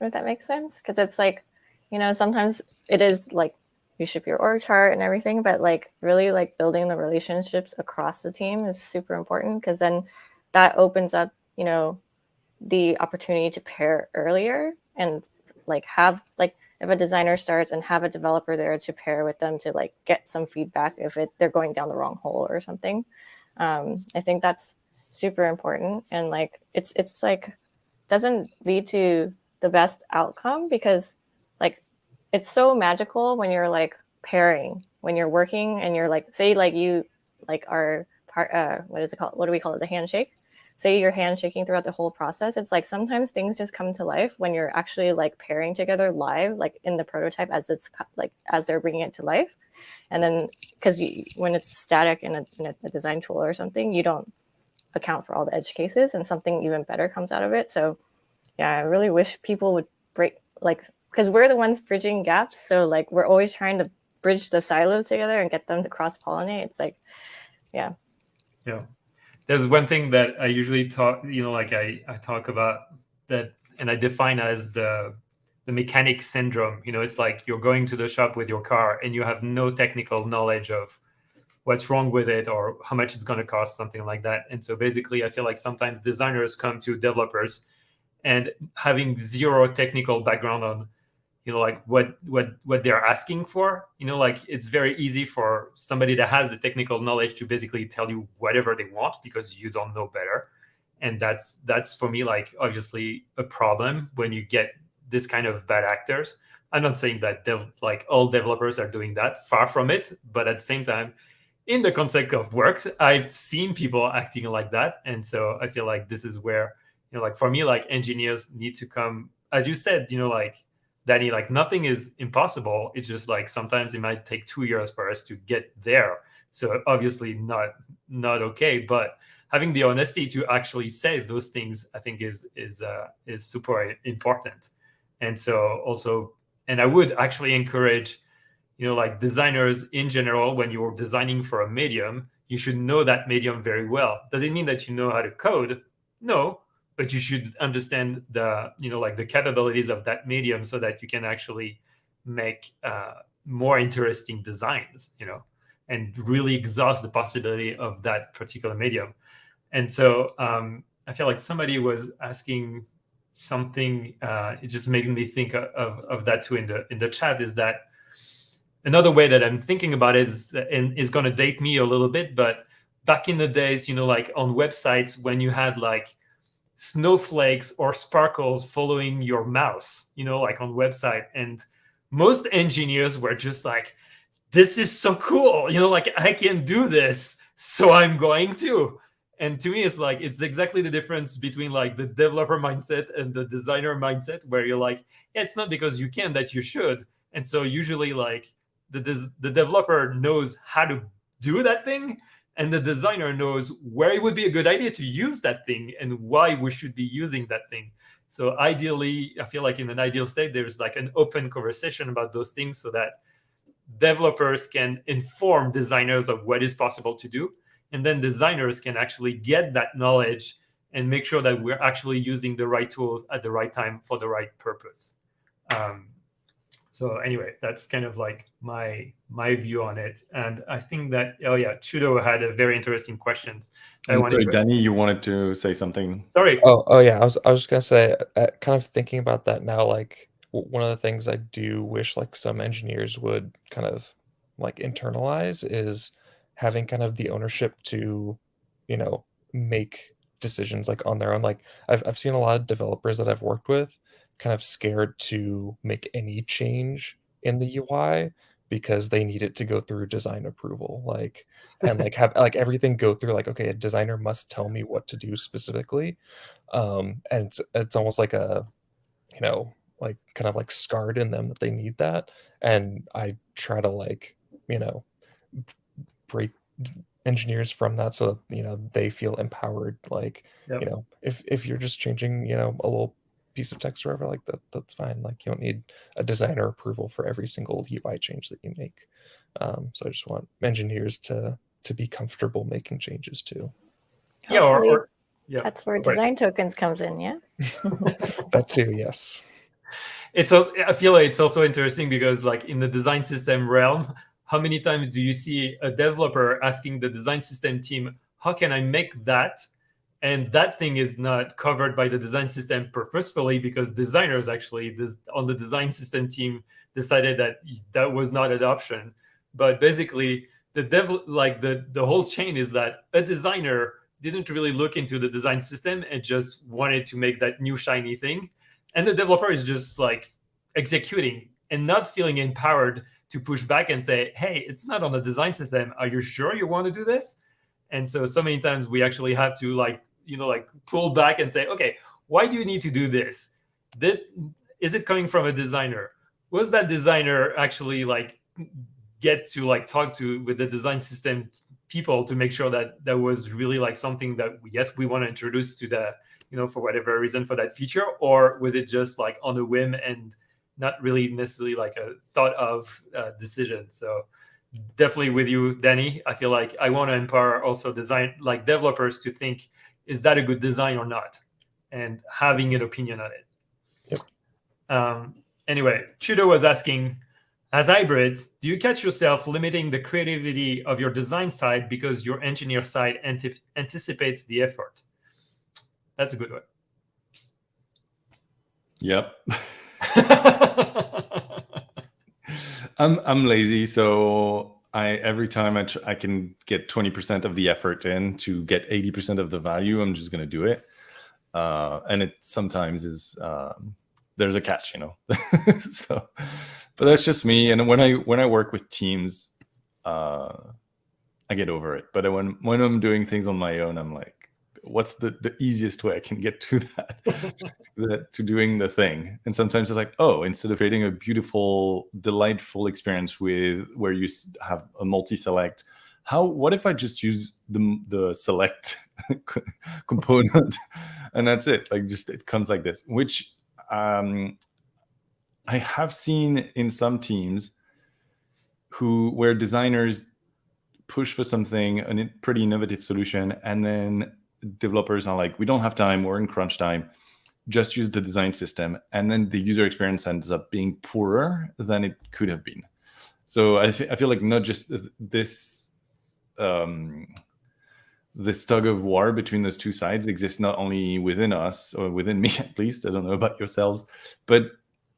if that makes sense. Because it's like, you know, sometimes it is like you ship your org chart and everything, but like really like building the relationships across the team is super important, because then that opens up, you know, the opportunity to pair earlier. And like have like if a designer starts and have a developer there to pair with them to like get some feedback if they're going down the wrong hole or something. I think that's super important, and like it's like doesn't lead to the best outcome, because like it's so magical when you're like pairing, when you're working and you're like, say like you like are part what is it called, what do we call it, the handshake, say you're handshaking throughout the whole process. It's like sometimes things just come to life when you're actually like pairing together live, like in the prototype as it's like as they're bringing it to life. And then because when it's static in a design tool or something, you don't account for all the edge cases, and something even better comes out of it. So yeah, I really wish people would break, like, because we're the ones bridging gaps. So like we're always trying to bridge the silos together and get them to cross-pollinate. It's like, yeah. There's one thing that I usually talk, like I talk about that, and I define as the mechanic syndrome. It's like you're going to the shop with your car and you have no technical knowledge of what's wrong with it or how much it's going to cost, something like that. And so basically, I feel like sometimes designers come to developers and having zero technical background on, like what they're asking for. Like it's very easy for somebody that has the technical knowledge to basically tell you whatever they want because you don't know better. And that's for me, like obviously a problem when you get this kind of bad actors. I'm not saying that like all developers are doing that, far from it. But at the same time, in the context of work, I've seen people acting like that. And so I feel like this is where, like for me, like engineers need to come, as you said, like Danny, like nothing is impossible. It's just like sometimes it might take 2 years for us to get there. So obviously not okay, but having the honesty to actually say those things, I think is super important. And so also, and I would actually encourage, like designers in general, when you're designing for a medium, you should know that medium very well. Does it mean that you know how to code? No, but you should understand the, like the capabilities of that medium so that you can actually make more interesting designs, and really exhaust the possibility of that particular medium. And so I feel like somebody was asking something, it just made me think of that too in the chat, is that another way that I'm thinking about it is going to date me a little bit, but back in the days, like on websites when you had like snowflakes or sparkles following your mouse, like on website, and most engineers were just like, this is so cool, like I can do this, so I'm going to. And to me, it's like, it's exactly the difference between like the developer mindset and the designer mindset, where you're like, yeah, it's not because you can that you should. And so usually like the developer knows how to do that thing, and the designer knows where it would be a good idea to use that thing and why we should be using that thing. So ideally, I feel like in an ideal state, there's like an open conversation about those things so that developers can inform designers of what is possible to do. And then designers can actually get that knowledge and make sure that we're actually using the right tools at the right time for the right purpose. So anyway, that's kind of like my view on it. And I think that, Chudo had a very interesting question. Sorry, Danny, you wanted to say something. Sorry. Oh yeah, I was just gonna say, kind of thinking about that now, like one of the things I do wish like some engineers would kind of like internalize is having kind of the ownership to, make decisions like on their own. Like I've seen a lot of developers that I've worked with kind of scared to make any change in the UI because they need it to go through design approval, like, and like have like everything go through like, okay, a designer must tell me what to do specifically. And it's almost like a, like kind of like scarred in them that they need that. And I try to like, break engineers from that so they feel empowered, like, Yep. If you're just changing a little piece of text or whatever, like that's fine. Like you don't need a designer approval for every single UI change that you make. So I just want engineers to be comfortable making changes too. Yeah, That's where design tokens comes in. Yeah. That too, yes. I feel like it's also interesting because like in the design system realm, how many times do you see a developer asking the design system team, how can I make that? And that thing is not covered by the design system purposefully, because designers actually on the design system team decided that that was not an option. But basically, the whole chain is that a designer didn't really look into the design system and just wanted to make that new shiny thing. And the developer is just like executing and not feeling empowered to push back and say, hey, it's not on the design system. Are you sure you want to do this? And so many times we actually have to like pull back and say, okay, why do you need to do this? Is it coming from a designer? Was that designer actually like get to like talk with the design system people to make sure that that was really like something that yes, we want to introduce to the, for whatever reason for that feature? Or was it just like on a whim and not really necessarily like a thought of decision? So definitely with you, Danny. I feel like I want to empower also developers to think, is that a good design or not? And having an opinion on it. Yep. Anyway, Chudo was asking, as hybrids, do you catch yourself limiting the creativity of your design side because your engineer side anticipates the effort? That's a good one. Yep. I'm lazy, so every time I can get 20% of the effort in to get 80% of the value, I'm just gonna do it. And it sometimes is there's a catch, So, but that's just me. And when I work with teams, I get over it. But when I'm doing things on my own, I'm like, what's the easiest way I can get to that, to doing the thing? And sometimes it's like, oh, instead of creating a beautiful, delightful experience where you have a multi-select, what if I just use the select component and that's it? Like it comes like this, which I have seen in some teams where designers push for something, a pretty innovative solution, and then developers are like, we don't have time, we're in crunch time, just use the design system, and then the user experience ends up being poorer than it could have been. So I feel like not just this this tug of war between those two sides exists not only within us, or within me at least, I don't know about yourselves, but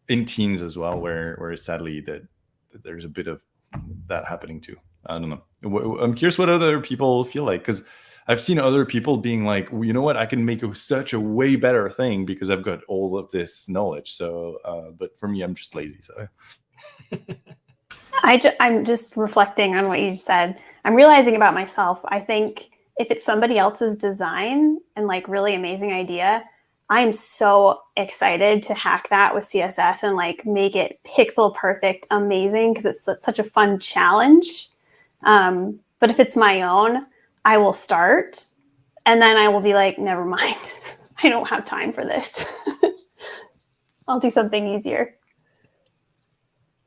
in teams as well, where sadly that there's a bit of that happening too. I don't know. I'm curious what other people feel like, because I've seen other people being like, well, you know what, I can make such a way better thing because I've got all of this knowledge. So, but for me, I'm just lazy. So I'm just reflecting on what you said. I'm realizing about myself. I think if it's somebody else's design and like really amazing idea, I'm so excited to hack that with CSS and like make it pixel perfect, amazing, because it's such a fun challenge. But if it's my own, I will start and then I will be like, never mind. I don't have time for this. I'll do something easier.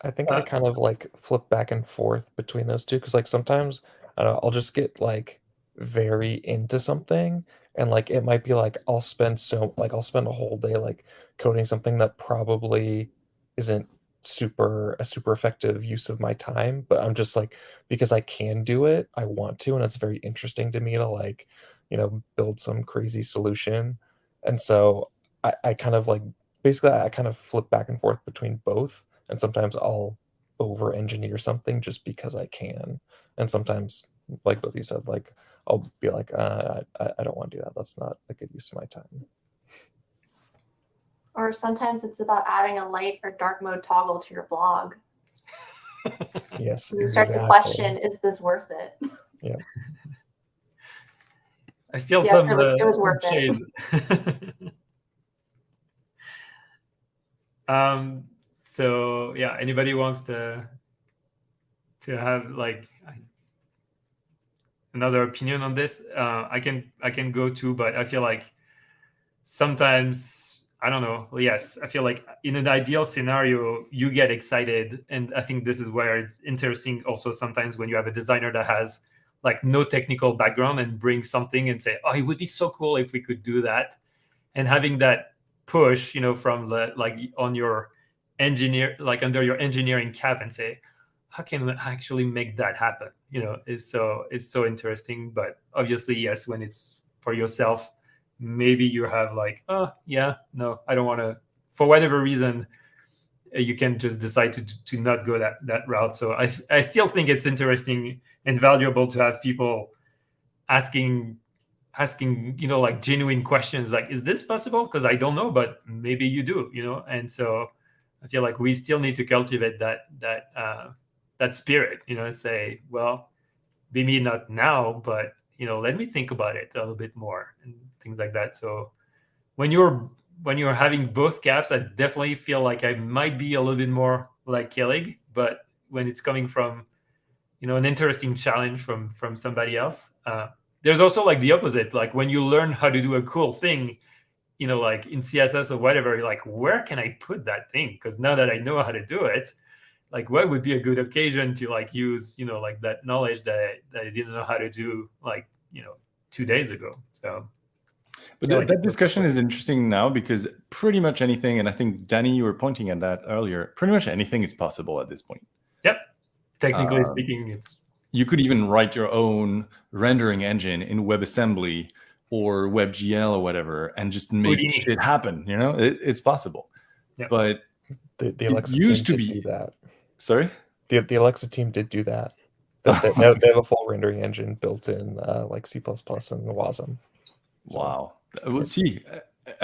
I think I kind of like flip back and forth between those two, because like sometimes I don't know, I'll just get like very into something, and like it might be like I'll spend a whole day like coding something that probably isn't a super effective use of my time, but I'm just like, because I can do it, I want to, and it's very interesting to me to like, build some crazy solution. And so I kind of like, basically I kind of flip back and forth between both. And sometimes I'll over engineer something just because I can. And sometimes, like both you said, like I'll be like, I don't want to do that. That's not a good use of my time. Or sometimes it's about adding a light or dark mode toggle to your blog. Yes, You start to question, is this worth it? Yeah. I feel yes, some it was worth shade. So yeah, anybody wants to have like another opinion on this? I can go too, but I feel like sometimes, I don't know. Yes, I feel like in an ideal scenario, you get excited, and I think this is where it's interesting. Also, sometimes when you have a designer that has like no technical background and brings something and say, "Oh, it would be so cool if we could do that," and having that push, from the like on your engineer, like under your engineering cap, and say, "How can we actually make that happen?" Is so interesting. But obviously, yes, when it's for yourself, maybe you have like, oh yeah, no, I don't want to, for whatever reason, you can just decide to not go that route. So I still think it's interesting and valuable to have people asking like genuine questions, like, is this possible? Because I don't know, but maybe you do, and so I feel like we still need to cultivate that spirit, say, well, maybe not now, but let me think about it a little bit more and things like that. So when you're having both caps, I definitely feel like I might be a little bit more like Kellig, but when it's coming from an interesting challenge from somebody else, there's also like the opposite. Like when you learn how to do a cool thing, like in CSS or whatever, you're like, where can I put that thing? Because now that I know how to do it, like what would be a good occasion to like use, like that knowledge that I didn't know how to do like, 2 days ago. So. But that discussion is interesting now because pretty much anything, and I think, Danny, you were pointing at that earlier, pretty much anything is possible at this point. Yep. Technically speaking, you could even write your own rendering engine in WebAssembly or WebGL or whatever and just make shit happen. It's possible. Yep. But the Alexa used team to did be do that. Sorry? The Alexa team did do that. They have a full rendering engine built in like C++ and WASM. So, wow. Well, see,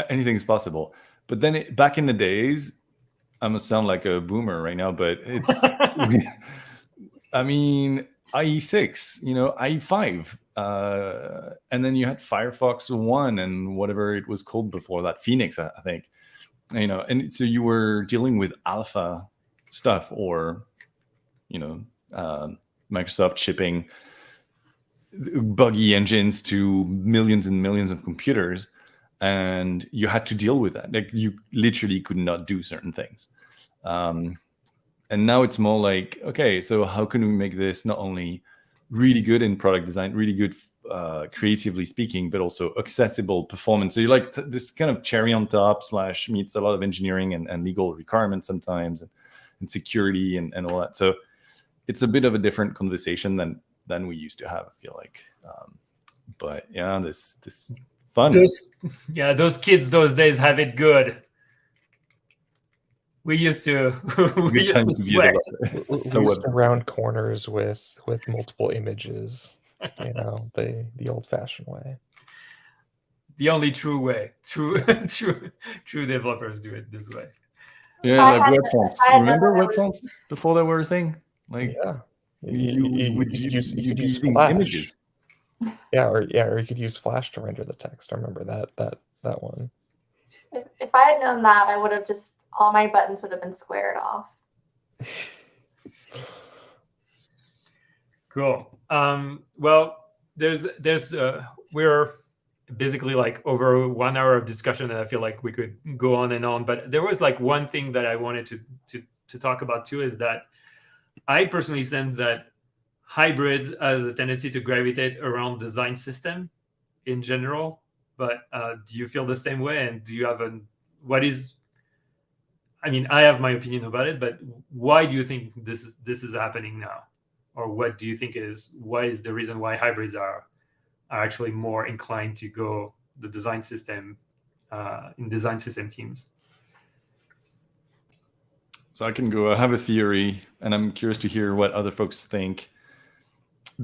anything is possible. But then back in the days, I'm going to sound like a boomer right now, but it's, I mean, IE6, IE5, and then you had Firefox 1 and whatever it was called before that, Phoenix, I think, and so you were dealing with alpha stuff or, Microsoft shipping buggy engines to millions and millions of computers, and you had to deal with that. Like you literally could not do certain things. And now it's more like, okay, so how can we make this not only really good in product design, really good creatively speaking, but also accessible performance? So you like this kind of cherry on top / meets a lot of engineering and legal requirements sometimes, and security and all that. So it's a bit of a different conversation than we used to have, I feel like. But yeah, this fun. Those kids those days have it good. We used to sweat. We used to round corners with multiple images, the old-fashioned way. The only true way. True developers do it this way. Yeah, like web fonts. Remember web fonts before they were a thing? Like, yeah, you could use Flash. images. Or you could use Flash to render the text. I remember that one. If I had known that, I would have all my buttons would have been squared off. Cool. Well, we're basically like over 1 hour of discussion, and I feel like we could go on and on. But there was like one thing that I wanted to talk about too, is that I personally sense that hybrids has a tendency to gravitate around design system in general. But do you feel the same way? And do you have I have my opinion about it, but why do you think this is happening now? Or what do you think what is the reason why hybrids are actually more inclined to go the design system in design system teams? So I can go. I have a theory, and I'm curious to hear what other folks think.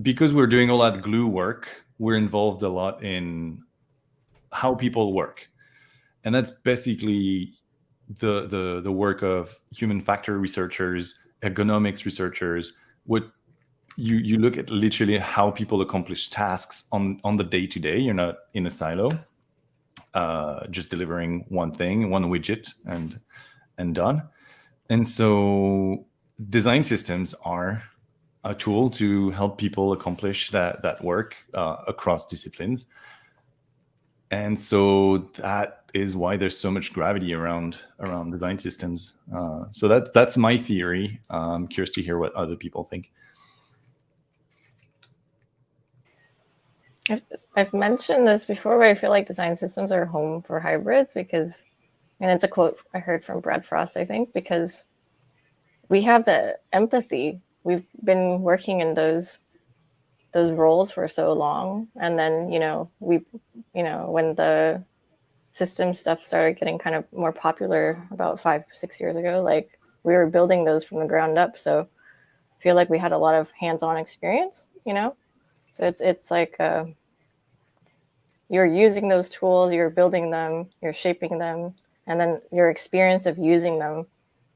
Because we're doing all that glue work, we're involved a lot in how people work, and that's basically the work of human factor researchers, ergonomics researchers. What you look at literally how people accomplish tasks on the day-to-day. You're not in a silo, just delivering one thing, one widget, and done. And so design systems are a tool to help people accomplish that work across disciplines. And so that is why there's so much gravity around design systems. So that's my theory. I'm curious to hear what other people think. I've mentioned this before, but I feel like design systems are home for hybrids because, and it's a quote I heard from Brad Frost, I think, because we have the empathy. We've been working in those those roles for so long. And then, when the system stuff started getting kind of more popular about 5-6 years ago, like we were building those from the ground up. So I feel like we had a lot of hands-on experience, So it's like you're using those tools, you're building them, you're shaping them, and then your experience of using them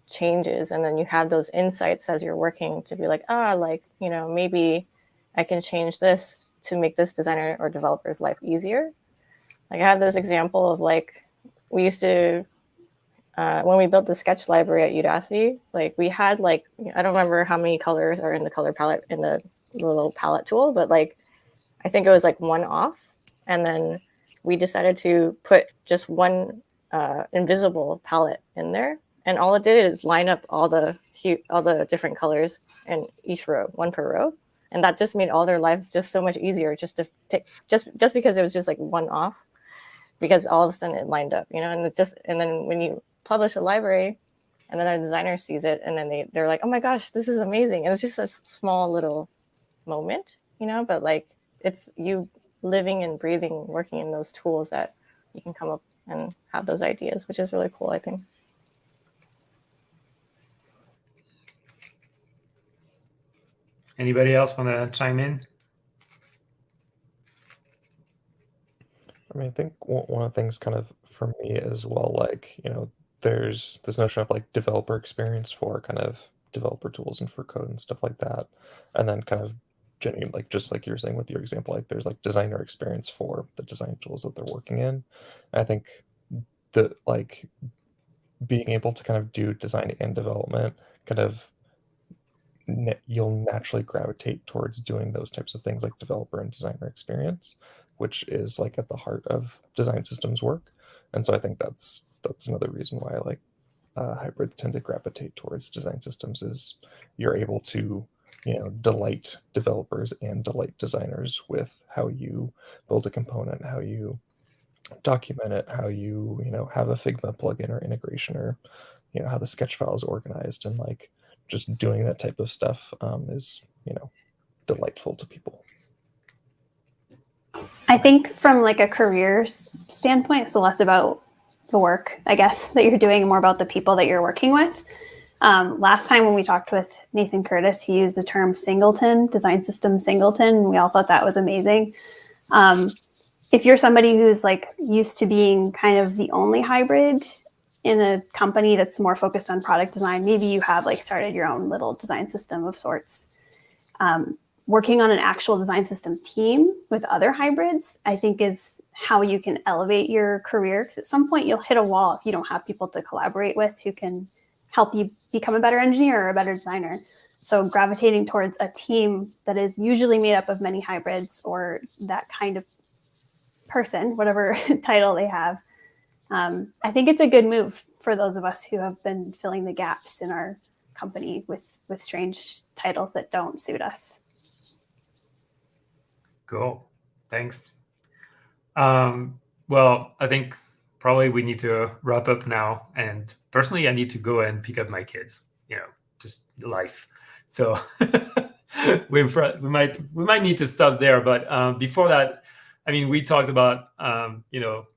changes. And then you have those insights as you're working to be like, maybe I can change this to make this designer or developer's life easier. Like I have this example of like, we used to, when we built the sketch library at Udacity, like we had like, I don't remember how many colors are in the color palette in the little palette tool, but like, I think it was like 1 off. And then we decided to put just one invisible palette in there. And all it did is line up all the different colors in each row, 1 per row. And that just made all their lives just so much easier just to pick, just because it was just like 1 off, because all of a sudden it lined up, and then when you publish a library and then a designer sees it and then they're like, oh my gosh, this is amazing. And it's just a small little moment, but like it's you living and breathing, working in those tools that you can come up and have those ideas, which is really cool, I think. Anybody else want to chime in? I mean, I think one of the things kind of for me as well, like, there's this notion of like developer experience for kind of developer tools and for code and stuff like that. And then kind of genuine, like just like you're saying with your example, like there's like designer experience for the design tools that they're working in. And I think that like being able to kind of do design and development kind of you'll naturally gravitate towards doing those types of things like developer and designer experience, which is like at the heart of design systems work. And so I think that's another reason why like hybrids tend to gravitate towards design systems, is you're able to delight developers and delight designers with how you build a component, how you document it, how you have a Figma plugin or integration, or how the sketch file is organized, and like just doing that type of stuff is delightful to people. I think from like a career standpoint, it's less about the work, I guess, that you're doing, and more about the people that you're working with. Last time when we talked with Nathan Curtis, he used the term singleton, design system singleton, and we all thought that was amazing. If you're somebody who's like used to being kind of the only hybrid in a company that's more focused on product design, maybe you have like started your own little design system of sorts. Working on an actual design system team with other hybrids, I think, is how you can elevate your career. Because at some point you'll hit a wall if you don't have people to collaborate with who can help you become a better engineer or a better designer. So gravitating towards a team that is usually made up of many hybrids, or that kind of person, whatever title they have, I think it's a good move for those of us who have been filling the gaps in our company with strange titles that don't suit us. Cool. Thanks. Well, I think probably we need to wrap up now. And personally, I need to go and pick up my kids, just life. So we might need to stop there. But before that, I mean, we talked about,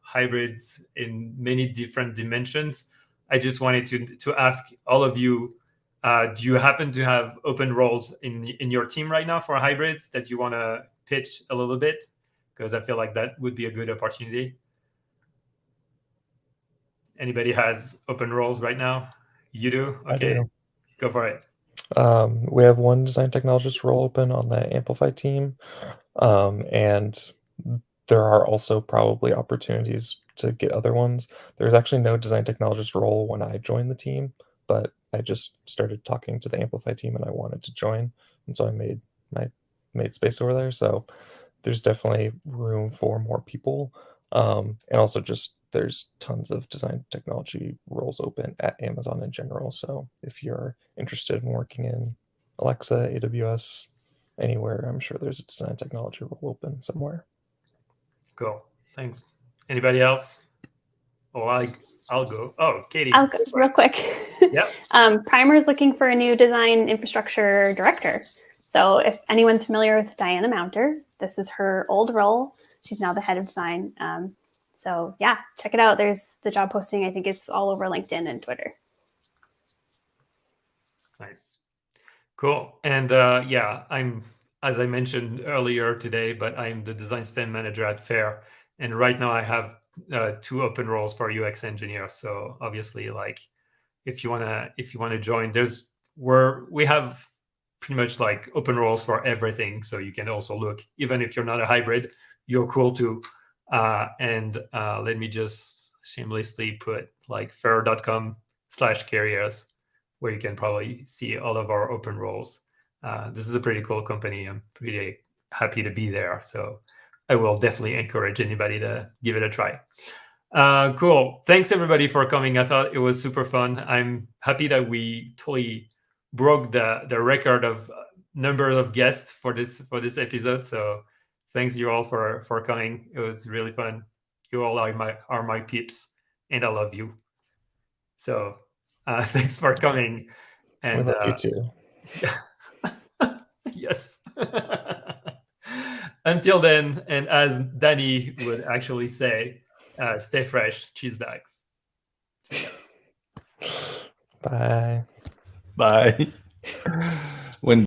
hybrids in many different dimensions. I just wanted to ask all of you, do you happen to have open roles in your team right now for hybrids that you want to pitch a little bit? Because I feel like that would be a good opportunity. Anybody has open roles right now? You do? Okay, I do. Go for it. We have one design technologist role open on the Amplify team. And there are also probably opportunities to get other ones. There's actually no design technologist role when I joined the team, but I just started talking to the Amplify team and I wanted to join. And so I made space over there. So there's definitely room for more people. And also just there's tons of design technology roles open at Amazon in general. So if you're interested in working in Alexa, AWS, anywhere, I'm sure there's a design technology role open somewhere. Cool. Thanks. Anybody else? Oh, I'll go. Oh, Katie. I'll go real quick. Yep. Primer is looking for a new design infrastructure director. So if anyone's familiar with Diana Mounter, this is her old role. She's now the head of design. So yeah, check it out. There's the job posting. I think it's all over LinkedIn and Twitter. Nice. Cool. And yeah, I'm, as I mentioned earlier today, but I'm the design stand manager at FAIR. And right now I have 2 open roles for UX engineers. So obviously, like, if you wanna join, we have pretty much like open roles for everything. So you can also look, even if you're not a hybrid, you're cool too. And let me just shamelessly put like fair.com/careers, where you can probably see all of our open roles. This is a pretty cool company. I'm pretty happy to be there. So I will definitely encourage anybody to give it a try. Cool. Thanks everybody for coming. I thought it was super fun. I'm happy that we totally broke the record of number of guests for this episode. So thanks you all for coming. It was really fun. You all are my peeps, and I love you. So thanks for coming. And We love you too. yes. Until then, and as Danny would actually say, stay fresh, cheese bags. Bye. Bye.